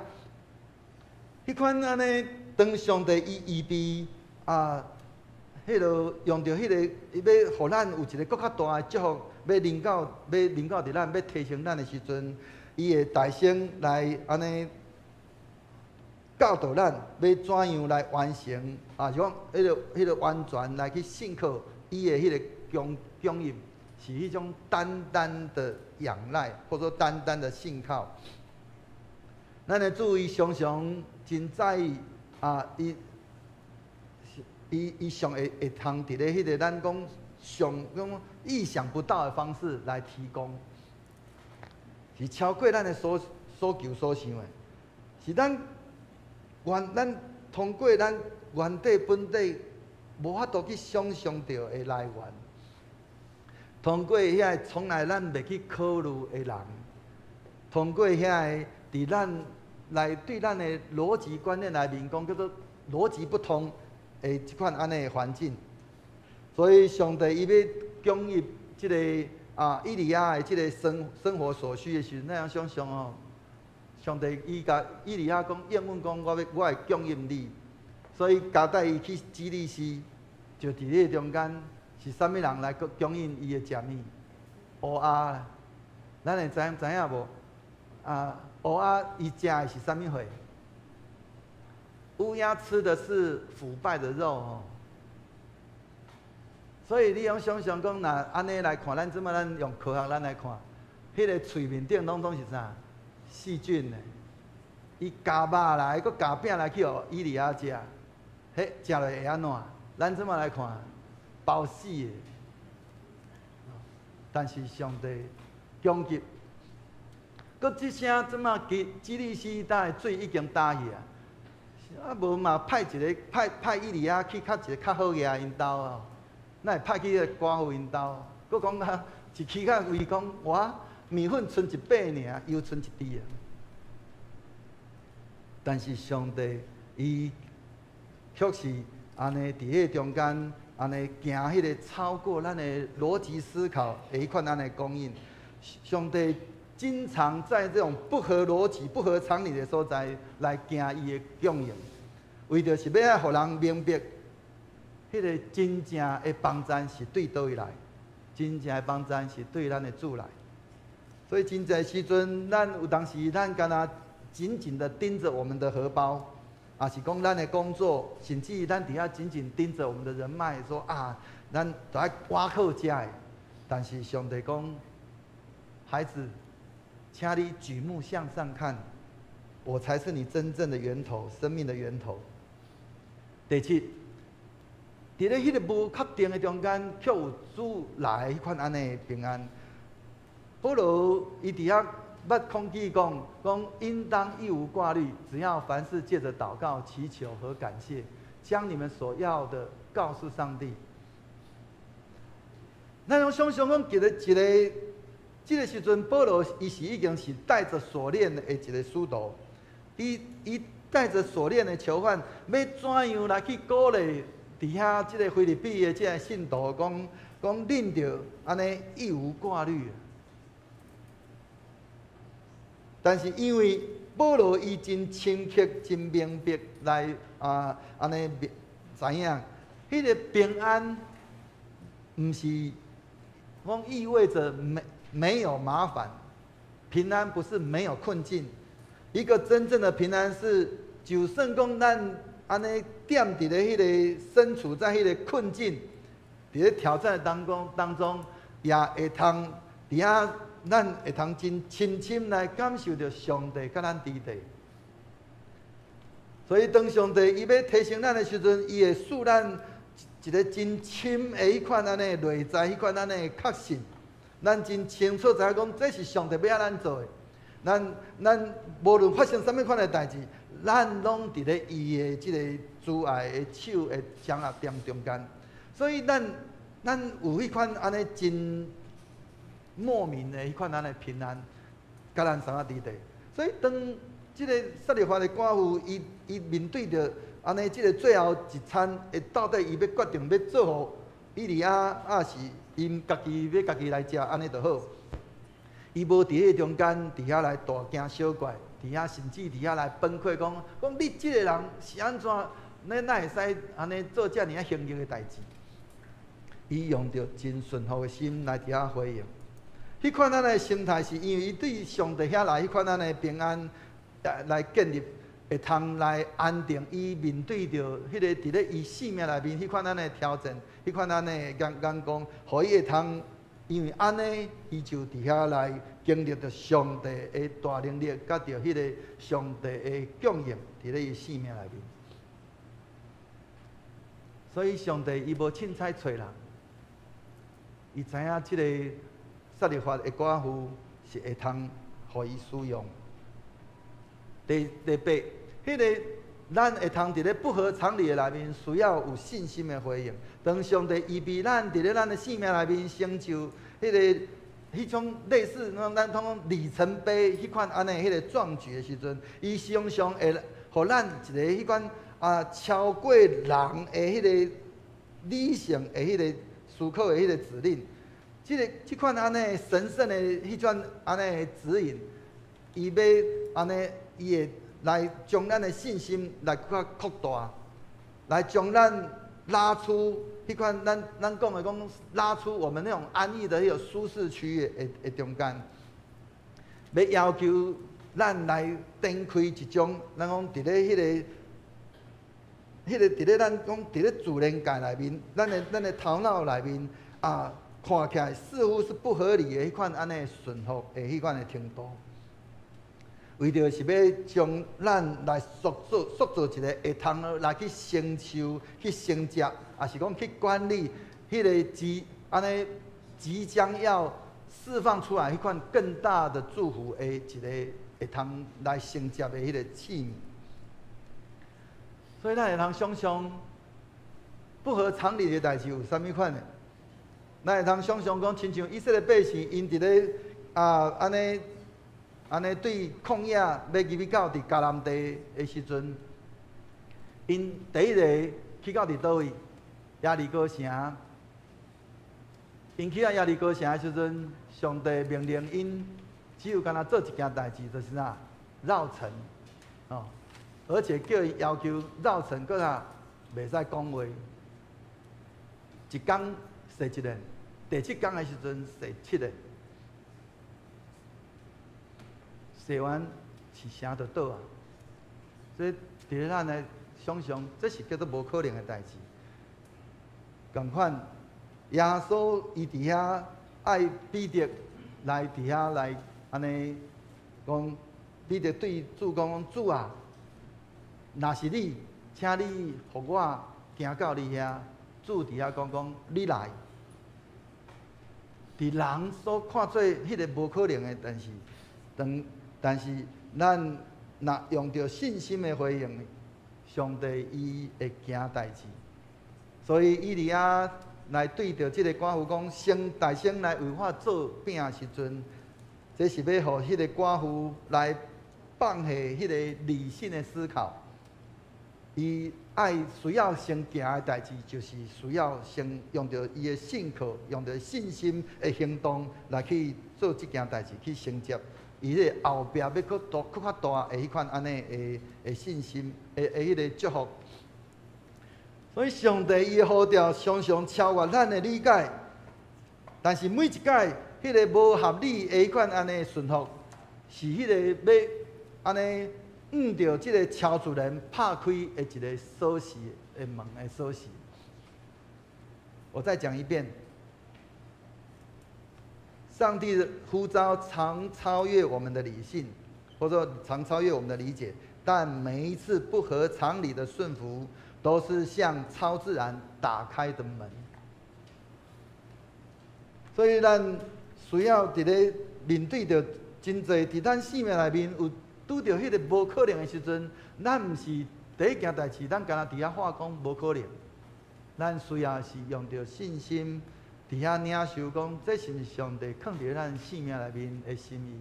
迄款安尼，当上帝伊预备迄落用着迄个，要互咱有一个更较大的祝福，要临到伫咱，要提升咱的时阵，伊会大声来安尼教导咱，要怎样来完成是讲迄个完全来去信靠伊的迄个供应，是迄种单单的仰赖，或者说单单的信靠。咱的主伊常常真在意伊上会通伫咧迄个咱讲意想不到的方式来提供，是超过咱的所求所想的，是咱通过咱原底本底无法度去想象到的来源，通过遐个从来咱袂去考虑的人，通过遐个伫咱来对咱的逻辑观念内面讲叫做逻辑不通。即款安尼的环境，所以上帝伊要供应即个以利亚的即个生活所需的时阵，那样想象哦，上帝伊甲以利亚讲应允讲，我会供应你，所以交代伊去基利斯，就伫咧中间是啥物人来供应伊的食物？乌鸦啦，咱会知影无？乌鸦伊食的是啥物货？乌鸦吃的是腐败的肉哦，所以你用想象讲，若安尼来看，咱即摆咱用科学咱来看，迄个喙面顶拢是啥？细菌呢？伊夹肉来，佮夹饼来去互以利亚食，迄食落会安怎？咱即摆来看，包死的。但是上帝攻击，佮即声即摆基利斯带的水已经打去啊！无嘛派以利亚去较一个较好个因兜哦，那会派去个寡妇因兜，佮讲一去较位讲我面粉剩一把尔，又剩一滴啊。但是上帝伊却是安尼伫迄中间安尼行迄个超过咱的逻辑思考的一款安尼供应，上帝经常在这种不合逻辑、不合常理的所在来行伊的供应。为着是要互人明白，迄个真正的帮助是对倒位来，真正的帮助是对咱的主来。所以真侪时阵，咱有当时咱干那紧紧的盯着我们的荷包，是讲咱的工作，甚至咱底下紧紧盯着我们的人脉，说咱都爱挖靠遮的。但是上帝讲，孩子，请你举目向上看，我才是你真正的源头，生命的源头。第七，伫咧迄个无确定的中间，却有主来迄款安尼的平安。保罗伊伫遐捌空气讲，应当一无挂虑，只要凡事借着祷告、祈求和感谢，将你们所要的告诉上帝，咱用想象讲，即个时阵，保罗伊是已经是带着锁链的一个使徒，伊带着锁链的囚犯，要怎样来去鼓励伫遐即个菲律宾的即个信徒，讲恁着安尼一无挂虑。但是因为保罗伊真清晰、真明白来安尼知影，迄个平安，毋是讲意味着没有麻烦，平安不是没有困境。一个真正的平安是，就算讲咱安尼踮伫咧迄个身处在迄个困境、伫咧挑战当中，也会通伫遐，咱会通真深深来感受到上帝甲咱伫地。所以当上帝伊要提升咱的时阵，伊会赐咱一个真深的迄款安尼内在迄款安尼确信。咱真清楚知影讲，这是上帝要咱做的。咱无论发生什么款的代志，咱拢伫咧伊的即个主爱的手的掌握中间。所以咱有迄款安尼真莫名的迄款安尼平安，甲咱三个伫地。所以当即个撒利法的寡妇，伊面对着安尼即个最后一餐，到底伊要决定要做互伊利亚，是因家己要家己来食，安尼就好。伊无伫迄中间，伫遐来大惊小怪，伫遐甚至伫遐来崩溃，讲你即个人是安怎？哪会使安尼做遮尔啊轻易的代志？伊用着真顺服的心来伫遐回应。迄款咱的心态，是因为伊对上帝遐来迄款咱的平安来建立，会通来安定伊面对着迄个伫咧伊生命内面迄款咱的挑战，迄款咱的眼光，互伊会通。因为安尼，伊就伫遐来经历着上帝的大能力，甲着迄个上帝的供应伫咧伊生命内面。所以上帝伊无凊彩找人，伊知影即个撒利法的寡妇是会通互伊使用。第八，迄个咱会通伫咧不合常理的内面，需要有信心的回应。当上帝预备咱伫咧咱的生命内面成就迄种类似咱通里程碑迄款安尼迄个壮举的时阵，伊常常会互咱一个迄款超过人的迄个理性的迄个思考的迄个指令。即款安尼神圣的迄种安尼指引，伊要安尼伊会来将咱的信心来较扩大，来将咱拉出迄款咱讲的讲拉出我们那种安逸的迄个舒适区的中间，要要求咱来展开一种咱讲伫咧伫咧咱讲伫咧自然界内面，咱的头脑内面看起来似乎是不合理的迄款安尼顺服的迄款的程度。为着是要将咱来塑造一个会通来去承受、去承接，也是讲去管理迄个安尼即将要释放出来迄款更大的祝福的一个会通来承接的迄个器皿。所以咱会通想象不合常理的代志有啥物款的？咱会通想象讲，亲像以色列百姓因伫咧安尼对旷野要入去到伫迦南地的时阵，因第一个去到伫倒位？耶利哥城。因去到耶利哥城的时阵，上帝命令因只有干那做一件代志，就是啥？绕城，而且叫伊要求绕城，搁啥袂使讲话。一天洗一个，第7天的时阵洗7个。洗完是城就倒啊，所以伫咧咱来想象，这是叫做无可能的代志。共款，耶稣伊伫遐爱彼得来伫遐来安尼讲，彼得对主讲：主啊，若是你，请你互我行到你遐。主伫遐讲你来。伫人所看做迄个无可能的，但是咱若用着信心的回应，上帝伊会行代志。所以以利亚来对着即个寡妇讲，先大声来为我做饼的时阵，这是要互迄个寡妇来放下迄个理性的思考。伊需要先行的代志，就是需要先用着伊的信靠，用着信心的行动来去做即件代志，去承接伊个后壁要搁较大的迄款安尼的信心，迄个祝福。所以上帝伊的呼召常常超越咱的理解，但是每一届迄个无合理的迄款安尼顺服，是迄个要安尼遇到即个超自然拍开的一个锁匙的门的锁匙。我再讲一遍，上帝的呼召常超越我们的理性，或者说常超越我们的理解，但每一次不合常理的顺服，都是向超自然打开的门。所以咱需要伫咧面对着真侪伫咱生命内面有拄着迄个无可能的时阵，咱毋是第一件代志，咱干那伫遐话讲无可能。咱需要是用着信心伫遐领受讲，这是毋是上帝放伫咱生命内面的心意？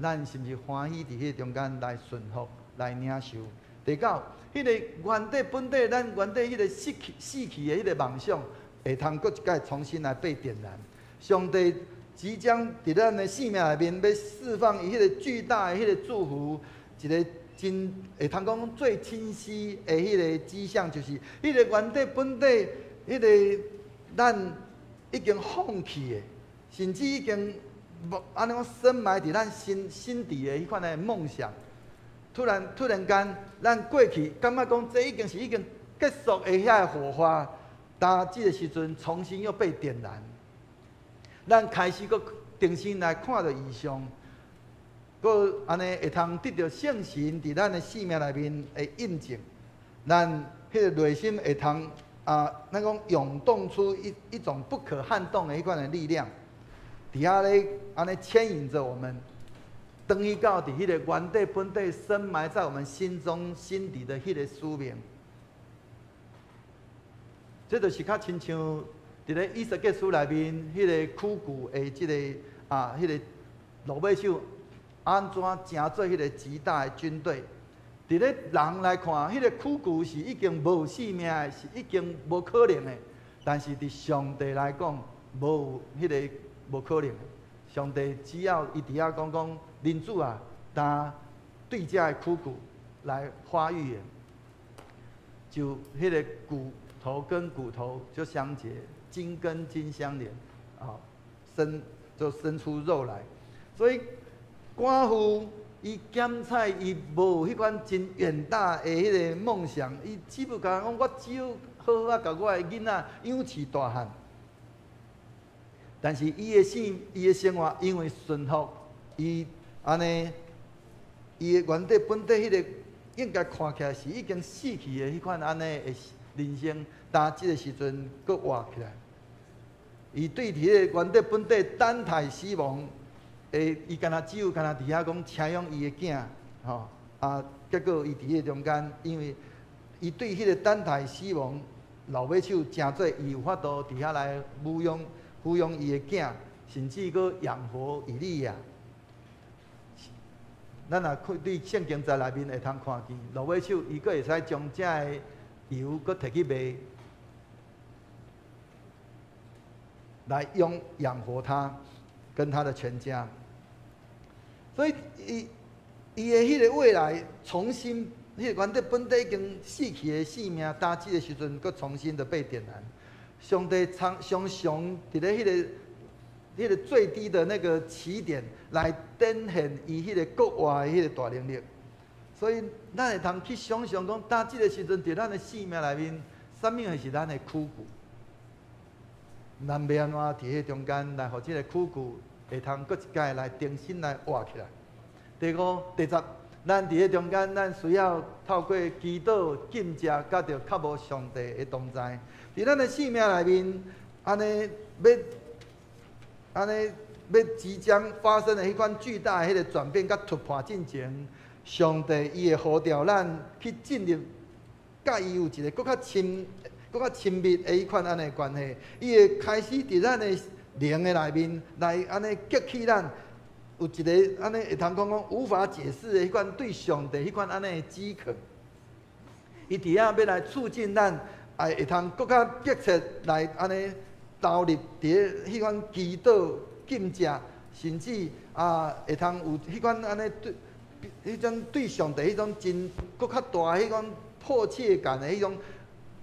咱是毋是欢喜伫迄中间来顺服、来领受？第九，迄个原底本底，咱原底迄个死去的迄个梦想，会通搁一摆重新来被点燃。上帝即将伫咱的生命内面要释放伊迄个巨大的迄个祝福，一个真会通讲最清晰的迄个迹象，就是迄个原底本底迄个咱已经放弃的，甚至已经安尼讲深埋伫咱心底的迄款的梦想。突然间，咱过去感觉讲，这已经结束的遐个火花，但这个时阵重新又被点燃。咱开始搁重新来看到异象，搁安尼会通得到圣神伫咱的生命内面的印证，咱迄个内心会通咱讲涌动出一种不可撼动的迄款的力量，伫遐咧安尼牵引着我们。等于到伫迄个原底本底深埋在我们心中心底的迄个使命，这就是较亲像伫咧以色列书内面迄个苦古的即个迄个罗马手安怎成做迄个极大的军队？伫咧人来看，迄个苦古是已经无性命的，是已经无可能的。但是伫上帝来讲，无迄个无可能的。上帝只要伊伫遐讲。人主啊，当对这的苦骨来发育，就迄个骨头跟骨头就相结，筋跟筋相连，生出肉来。所以寡妇伊检采伊无迄款真远大的迄个梦想，伊只不过讲我只有好好甲我的囡仔养饲大汉。但是伊的生活因为顺服，伊安尼，伊的原底本底迄个应该看起来是已经死去的迄款安尼的人生，但即个时阵搁活起来。伊对迄个原底本底等待死亡，伊只有伫遐讲请养伊的囝，结果伊伫迄中间，因为伊对迄个等待死亡老尾手诚做，伊有法度伫遐来抚养伊的囝，甚至搁养活以利亚。咱若对圣经在内面会通看见，芦苇手伊阁会使将这个油阁摕去卖，来养活他跟他的全家。所以伊的迄个未来重新，迄个原底本底已经死去的性命，当即个时阵阁重新的被点燃。上帝常伫咧迄个最低的那个起点来展现伊迄个国外的迄个大能力，所以咱会通去想象讲，当即个时阵伫咱的生命内面，啥物会是咱的苦骨？咱要安怎伫迄中间来，互即个苦骨会通搁一届来重新来活起来？第五、第十，咱伫迄中间，咱需要透过祈祷、敬食，甲着较无上帝的同在，伫咱的生命内面，安尼要即将发生的迄款巨大的迄个转变甲突破进前，上帝伊会呼召咱去进入，甲伊有一个更较搁较亲密的迄款安尼关系，伊会开始伫咱的灵的内面来安尼激起咱有一个安尼会通讲无法解释的迄款对上帝迄款安尼的饥渴。伊伫遐要来促进咱，会通搁较激切来安尼投入伫迄款祈祷、敬食，甚至会通有迄款安尼对迄种对上帝迄种真搁较大迄种迫切感的迄种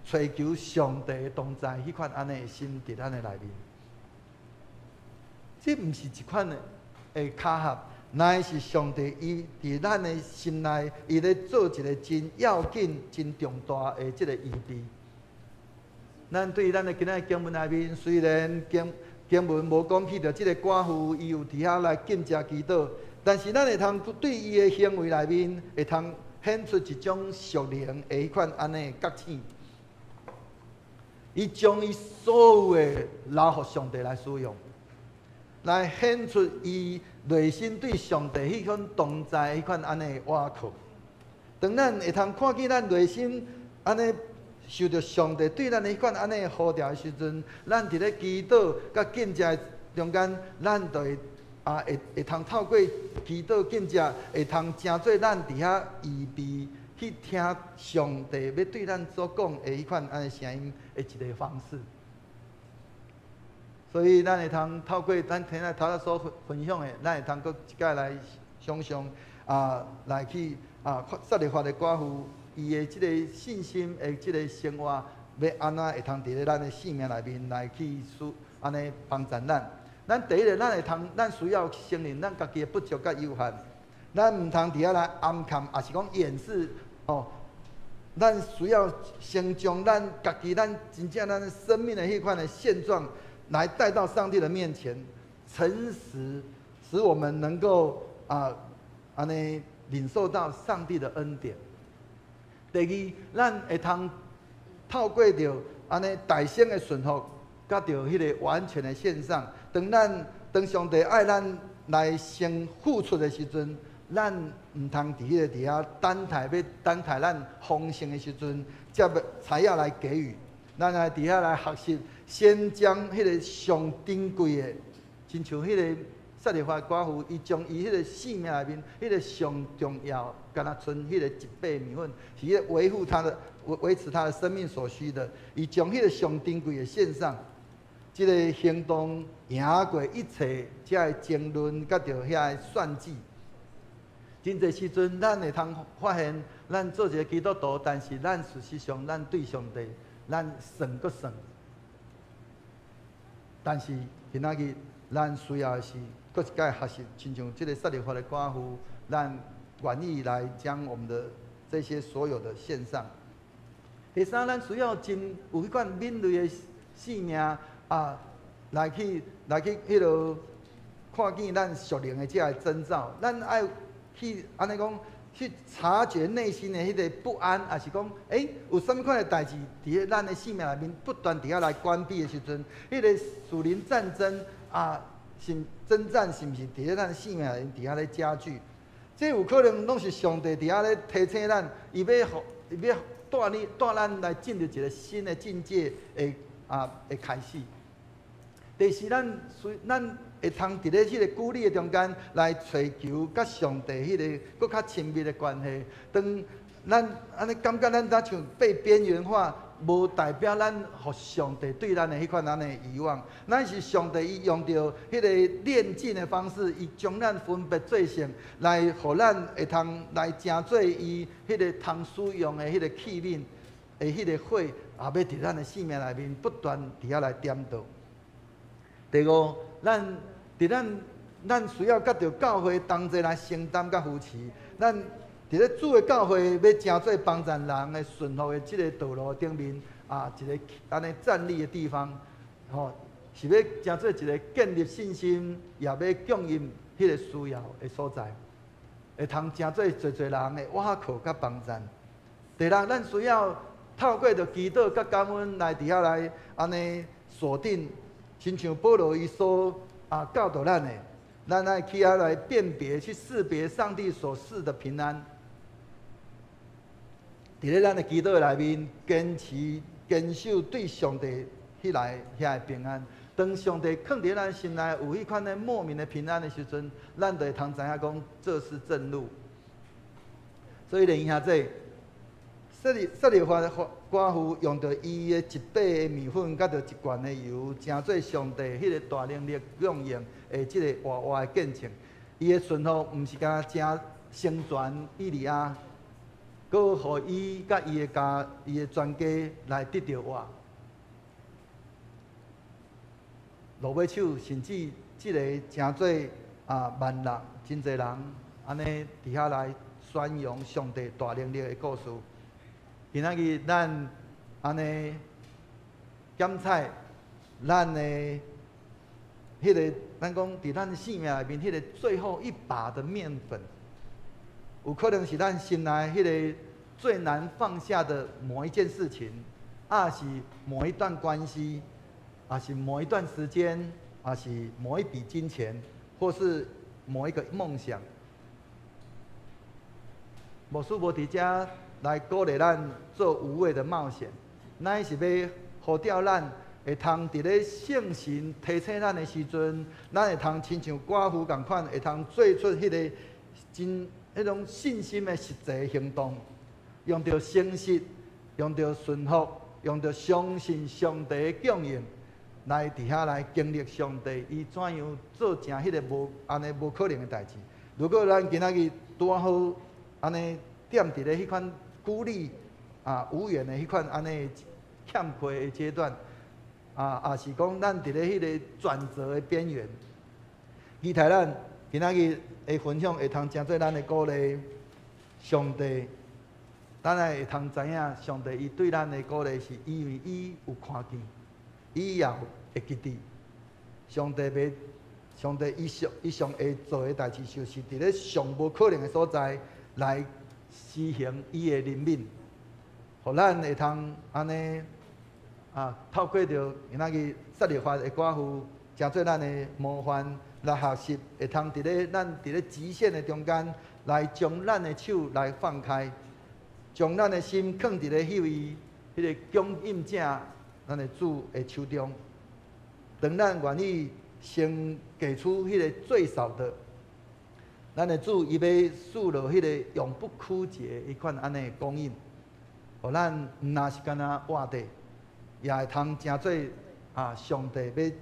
追求上帝的同在，迄款安尼的心伫咱的内面。这毋是一款的巧合，乃是上帝伊伫咱的心内，伊咧做一个真要紧、真重大的即个预备。咱对咱的今仔经文内面，虽然经文无讲起着即个寡妇，伊有伫遐来敬食祈祷，但是咱会通对伊的行为内面，会通显出一种属灵的迄款安尼觉醒。伊将伊所有的留互上帝来使用，来显出伊内心对上帝迄款同在迄款安尼的倚靠。当咱会通看见咱内心安尼受到上帝对咱的迄款安尼的呼召的时阵，咱伫咧祈祷甲敬食中间，咱就会通透过祈祷敬食，会通成做咱伫遐预备去听上帝要对咱所讲的迄款安尼声音的一个方式。所以咱会通透过咱今仔头仔所分享的，咱会通搁一摆来想想来去撒利法的寡妇，伊的即个信心的即个生活，要安怎会通伫咧咱的生命内面来去安尼帮助咱。咱第一个，咱会通，咱需要承认咱家己的不足甲有限，咱毋通伫遐来暗藏，也是讲掩饰咱需要先将咱家己咱真正咱生命的迄款的现状，来带到上帝的面前，诚实，使我们能够安尼领受到上帝的恩典。第二，咱会通透过着安尼大声的顺服，甲着迄个完全的献上。当上帝爱咱来先付出的时阵，咱毋通伫迄个伫遐等待咱丰盛的时阵，才要来给予。咱来伫遐来学习，先将迄个上珍贵的，亲像迄个撒利法寡妇，伊将伊迄个生命内面迄个上重要，敢若剩迄个一杯米粉，是迄个维持他的生命所需的，伊将迄个上珍贵的献上。即个行动赢过一切遮个争论，甲着遐个算计。真侪时阵，咱会通发现，咱做一个基督徒，但是咱事实上，咱对上帝，咱算阁算。但是今仔日，咱需要的是，阁一摆学习，亲像即个撒利法的寡妇，咱愿意来将我们的这些所有的献上。第三，咱需要真有迄款敏锐的生命。来去迄落看见咱属灵的这个征兆，咱爱去安尼讲，去察觉内心的迄个不安，也是讲，有啥物款的代志伫咧咱的生命内面不断伫遐来关闭的时阵，迄个属灵战争征战是毋是伫咧咱的生命内面伫遐咧加剧？这有可能拢是上帝伫遐咧提醒咱，伊要带咱来进入一个新的境界的开始。第四，咱会通伫咧迄个鼓励的中间来找求甲上帝迄个搁较亲密的关系。当咱安尼感觉咱才像被边缘化，无代表咱互上帝对咱的迄款安尼遗忘。咱是上帝伊用着迄个炼净的方式，伊将咱分别做成，来互咱会通来成做伊迄个通使用的迄个器皿的迄个火，也要伫咱的生命内面不断伫遐来点导。第五，咱需要甲着教会同齐来承担甲扶持。咱伫咧主的教会要成做帮助人的顺服的即个道路顶面一个安尼站立的地方，是要成做一个建立信心，也要供应迄个需要的所在，会通成做侪人的倚靠甲帮助。第六，咱需要透过着祈祷甲感恩来伫遐来安尼锁定。亲像保罗伊所教导咱的，咱爱去遐来辨别、去识别上帝所赐的平安。伫咧咱的祈祷内面，坚持坚守对上帝遐个平安。当上帝放伫咱心内有迄款的莫名的平安的时阵，咱就会通知影讲这是正路。所以连兄弟，色列法寡妇用着伊的一把的米粉，甲着一罐的油，成做上帝迄个大能力用用的即个活活的见证。伊的顺服毋是敢正成全以利亚，搁互伊甲伊的全家来得到活。落尾手，甚至即个诚做万人真侪人安尼伫遐来宣扬上帝大能力的故事。今仔日咱安尼检采咱的迄个，咱讲伫咱生命内面迄个最后一把的面粉，有可能是咱心内迄个最难放下的某一件事情，是某一段关系。是某一段时间，是某一笔金钱，或是某一个梦想。牧师无伫遮来鼓励咱做无谓的冒险，咱是要呼召咱会通伫咧圣神提醒咱的时阵，咱会通亲像寡妇共款，会通做出迄个迄种信心的实际行动，用着诚实，用着顺服，用着相信上帝的供应。来伫遐来经历上帝，伊怎样做成迄个无可能的代志。如果咱今仔日拄好安尼踮伫咧迄款孤立无援的迄款安尼欠缺的阶段，也是讲咱伫咧迄个转折的边缘。期待咱今仔日的分享会通成做咱的鼓励。上帝，咱会通知影上帝伊对咱的鼓励是因为伊有看见。以后会记得，上帝伊上会做的代志，就是伫咧上无可能的所在来施行伊的怜悯，互咱会通安尼透过着今仔日色列法的寡妇，诚做咱的模范来学习，会通咱伫咧极限的中间，来将咱的手来放开，将咱的心放伫咧迄位迄个供应者。咱的主的手中，当咱愿意先给出迄个最少的，咱的主伊要赐落迄个永不枯竭一款安尼的供应，互咱毋若是干那活地，也会通成做上帝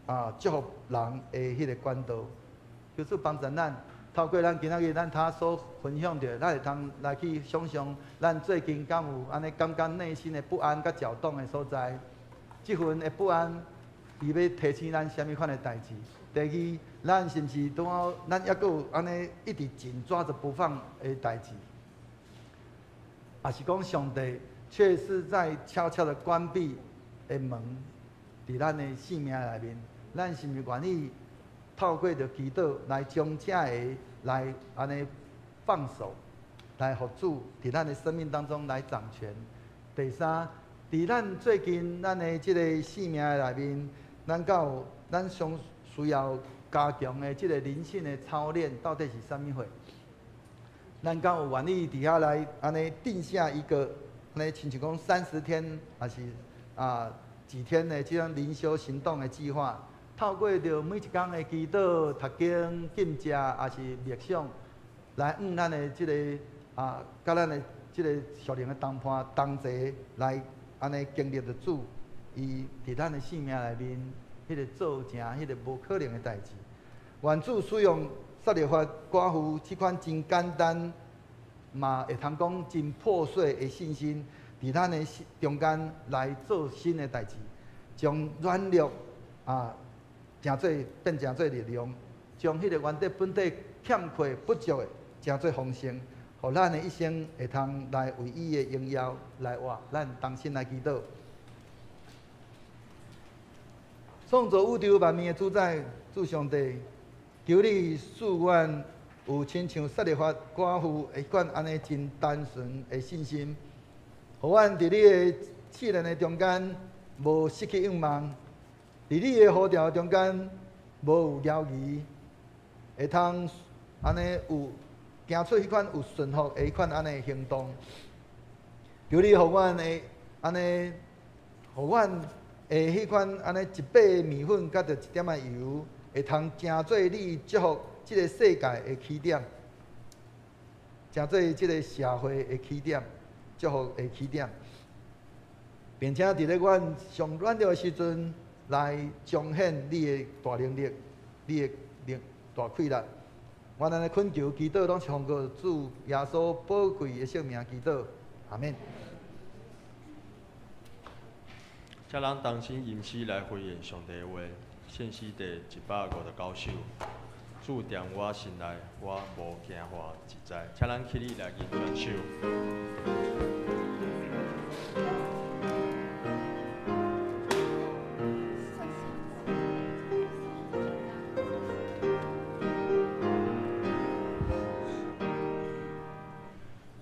要祝福人的迄个管道。求主帮助咱，透过咱今仔日咱他所分享着，咱会通来去想象，咱最近敢有安尼感觉内心的不安甲躁动的所在。即份的不安，伊要提醒咱虾米款的代志？第二，咱是毋是拄好，咱抑阁有安尼一直紧抓着不放的代志？也是讲上帝却是在悄悄的关闭的门，伫咱的生命内面，咱是毋是愿意透过着祈祷来将这个来安尼放手，来互主伫咱的生命当中来掌权？第三。伫咱最近咱的即个生命内面，咱上需要加强的即个灵性的操练，到底是啥物货？咱敢有愿意伫遐来安尼定下一个安尼，亲像讲30天，还是几天的即种灵修行动的计划？透过着每一天的祈祷、读经、禁食，还是默想，来咱的即个甲咱的即个属灵的同伴同齐来。安尼经历着主，伊伫咱的生命内面，迄个做成迄个无可能的代志。愿主使用色列法寡妇即款真简单，嘛会通讲真破碎的信心，伫咱的中间来做新的代志，将软弱变成做力量，将迄个原底本体欠缺不足的，成做丰盛。互咱的一生会通来为伊的荣耀来活，咱同心来祈祷。创造宇宙万物的主宰，主上帝，求你赐阮有亲像色列法寡妇迄款安尼真单纯的信心，互阮伫你的试炼的中间无失去仰望，伫你的呼召中间无有了疑，会通安尼有。行出迄款有顺服的迄款安尼行动，求你互阮的安尼互阮会迄款安尼一把的面粉，甲着一点仔油，会通成做你祝福即个世界的起点，成做即个社会的起点，祝福的起点，并且伫咧阮上软弱的时阵，来彰显你的大能力，你的大气力。我咱的恳求祈祷，拢是奉告主耶稣宝贵的圣名祈祷，阿免。
请咱同心吟诗来回应上帝的话，献诗第159首。注定我心内，我无惊惶自在。请咱起立来吟全首。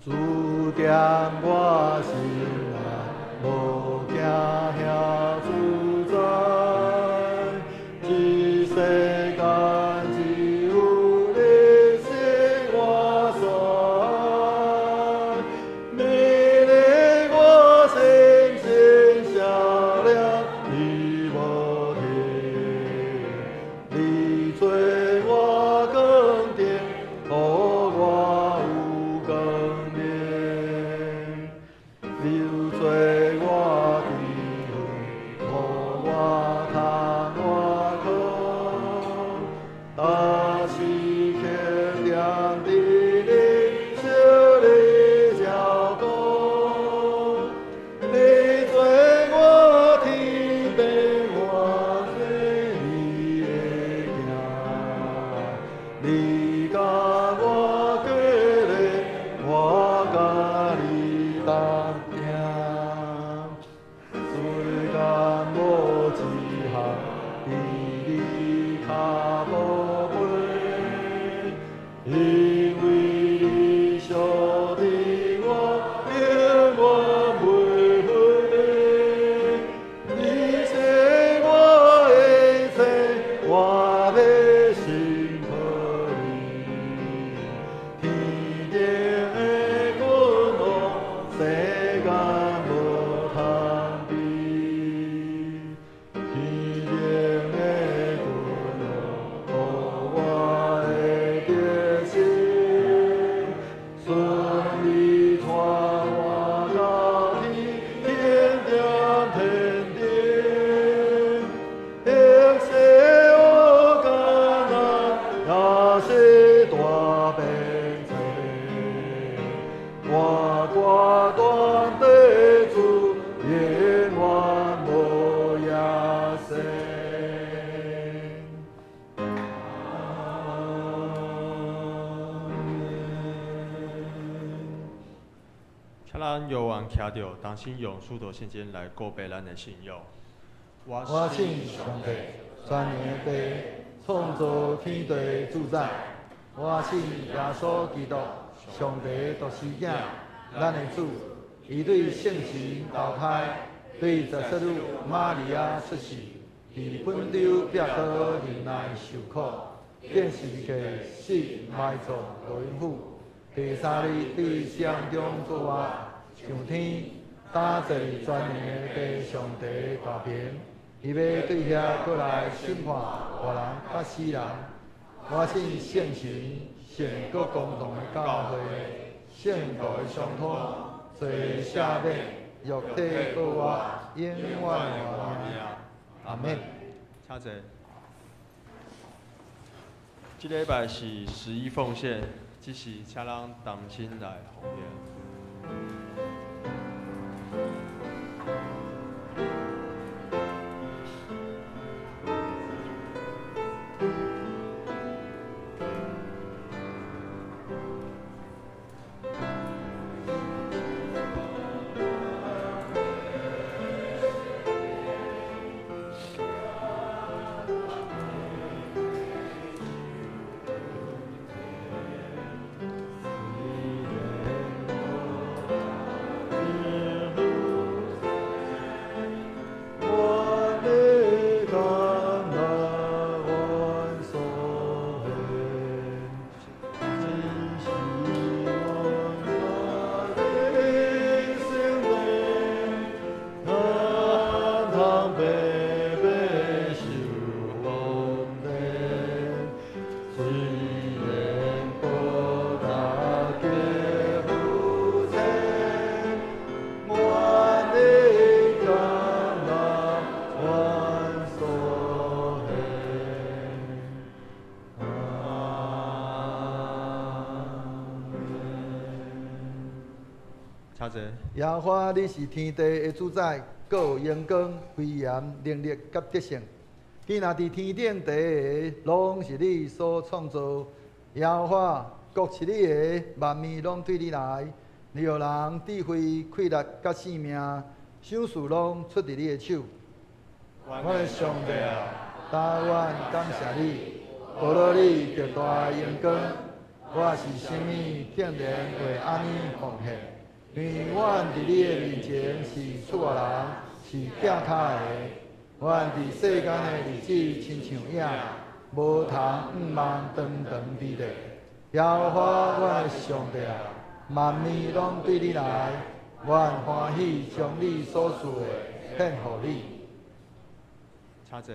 注定我心内，无惊遐自在。这世间只有你是我所爱，美丽我心心笑了你无停，你做我光点，予我有光。留做我智慧，予我通我靠，但是却点滴你小你照顾，你做我天边我做你的行，你甲我过来，我甲你当。世间无一项比你较宝贝，因为你惜的我永远袂悔。你是我的一切，我的心可你。天顶的君王，世间无通比。天顶的君王，予我的决心，顺利带我到天顶天顶。黑色我甘愿，也是大变做，我挂断地主，永远无野生。
请咱犹原徛着，同心用许多圣经来告白咱的信仰。
我信上帝，全能的父，创造天地主宰。我信耶稣基督，上帝独生子，咱的主，伊对圣神投胎，对十女玛利亚出世，伫本州壁刀忍耐受苦，变世界死埋葬落阴府，第三日对乡中作活上天，打坐全能的父上帝大屏。伊要对遐过来审判活人甲死人。我信圣神，圣国公堂的教会，圣道的相通，罪赦免，肉体过活，永远活命。阿免。
请坐。这礼拜是11奉献，只是请咱同心来奉献。
我的甘那万岁。愿报答皆有情，愿力甘来愿所献。
查者，
耶和华，你是天地的主宰，各有荣光、威严、能力甲德性。天若伫天顶地下，拢是你所创造。耶和华，国是你的，万物拢对你来。你予人智慧、快乐甲性命，想事拢出伫你的手。我的上帝啊，但愿感谢你，无了你着大荣光。我是啥物，竟然会安尼奉献？因为阮伫你的面前是出外人，是寄卡的。阮伫世间的日子亲像影，无通望长长伫咧。耶和华，阮的上帝啊，万物拢对你来，阮欢喜将你所赐的献互你。
查者，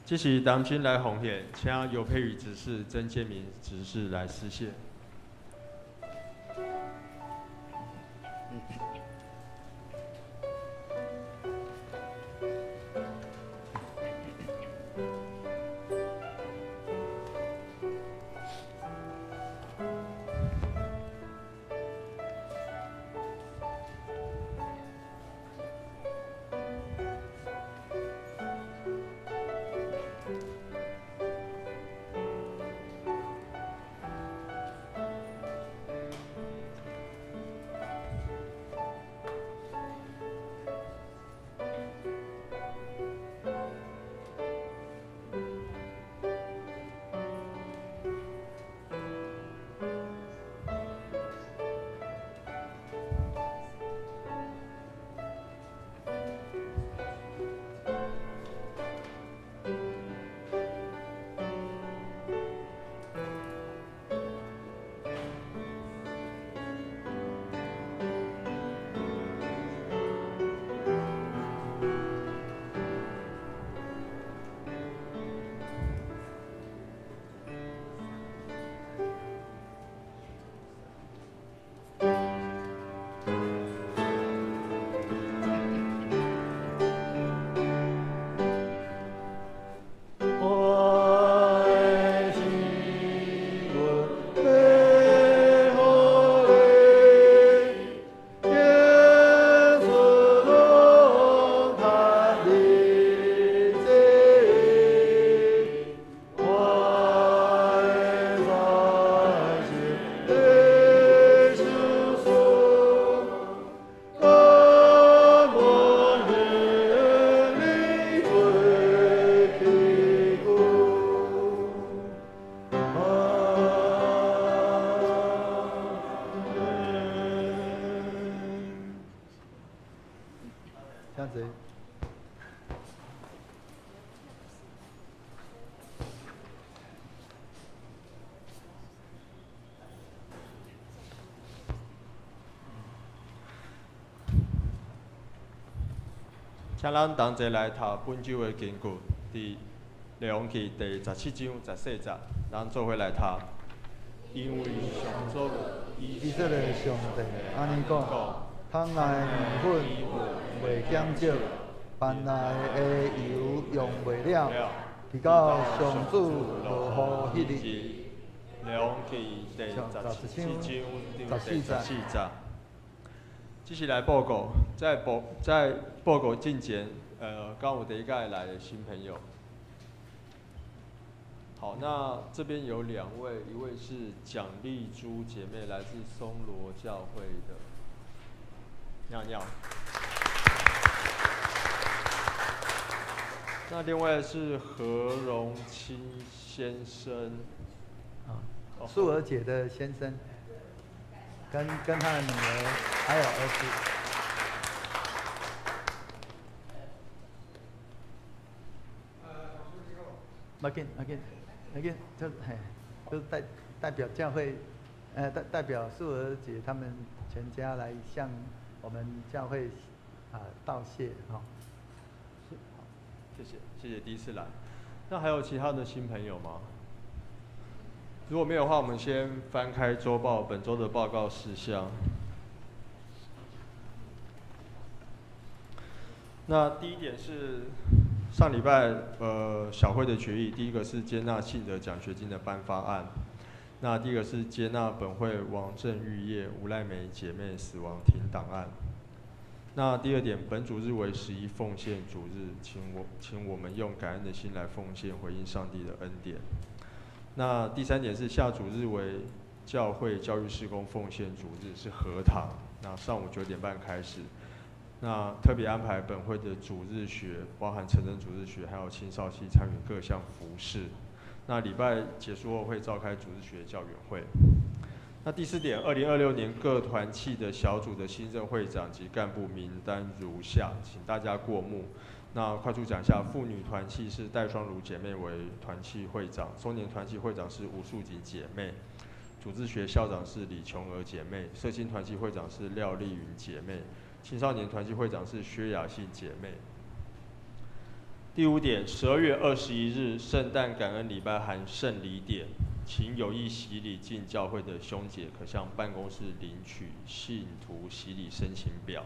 这是当今来奉献，请尤佩宇执事、曾建明执事来施谢。
这样子。
请咱同齐来读本周的经句，伫列王记第17章14节，咱做伙来读。因为上主
以色列上帝安尼讲：汤内面粉袂减少，饭内的油用袂了，直到上主落雨迄日。
列王记第17章第14节。继续来报告，在报告进前，刚有第一届来的新朋友。好，那这边有2位，一位是蒋丽珠姐妹，来自松罗教会的，尿尿。那另外是何荣清先生，
素儿姐的先生。跟他的女儿还有儿子，没紧，就是代表教会，代表素儿姐他们全家来向我们教会道谢哈。
谢谢第一次来。那还有其他的新朋友吗？如果没有的话，我们先翻开周报本周的报告事项。那第一点是上礼拜小会的决议，第一个是接纳信德奖学金的颁发案。那第一个是接纳本会王郑玉叶、吴赖梅姐妹死亡停档案。那第二点，本主日为11奉献主日，请我们用感恩的心来奉献，回应上帝的恩典。那第三点是下主日为教会教育事工奉献主日，是合堂，那上午9点半开始。那特别安排本会的主日学，包含成人主日学，还有青少系参与各项服事。那礼拜结束后会召开主日学教员会。那第4点，2026年各团契的小组的新任会长及干部名单如下，请大家过目。那快速讲一下，妇女团契是戴双如姐妹为团契会长，中年团契会长是吴素锦姐妹，主日学校长是李琼娥姐妹，社青团契会长是廖丽云姐妹，青少年团契会长是薛雅信姐妹。第5点，12月21日圣诞感恩礼拜含圣礼典，请有意洗礼进教会的兄姐可向办公室领取信徒洗礼申请表，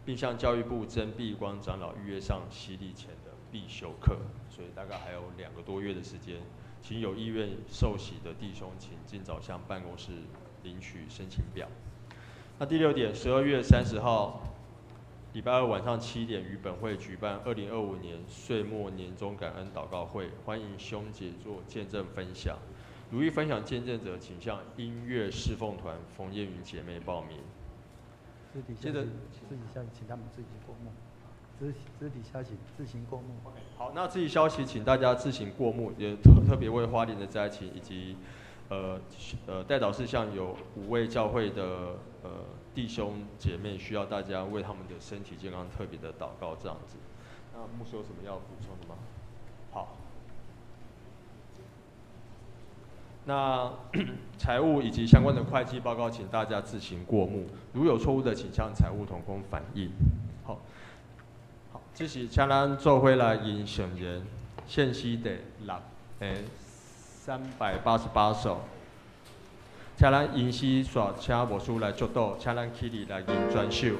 并向教育部曾碧光长老预约上洗礼前的必修课，所以大概还有2个多月的时间，请有意愿受洗的弟兄，请尽早向办公室领取申请表。那第6点，12月30号礼拜2晚上7点于本会举办2025年岁末年终感恩祷告会，欢迎兄姐做见证分享。如欲分享见证者，请向音乐侍奉团冯燕云姐妹报名。
接着自己消息，请他们自己过目。肢体消息自行过目。
好，那自己消息请大家自行过目，也特别为花莲的灾情以及代祷事项有5位教会的弟兄姐妹需要大家为他们的身体健康特别的祷告，这样子。那牧师有什么要补充的吗？好。那财务以及相关的会计报告，请大家自行过目。如有错误的，请向财务同工反映。好，这是请咱做伙来吟圣言，献诗第388首。请咱吟诗煞请牧师来祝祷，请咱起立来吟专首。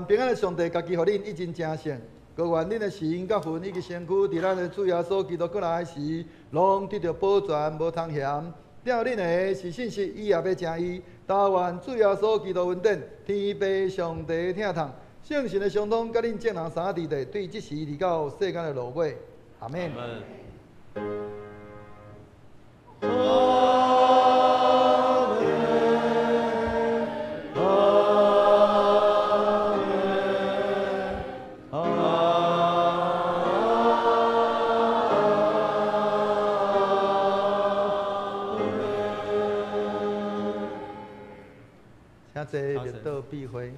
平安的上帝，家己互恁一真正圣，高愿恁的心、甲魂以及身躯，伫咱的主耶稣基督过来时，拢得到保全，无通嫌。了恁的是信息，以后要正义。但愿主耶稣基督恩典，天父上帝听痛，圣神的相通，甲恁众人三地地，对即时直到世间的落尾。阿门。这热岛避讳。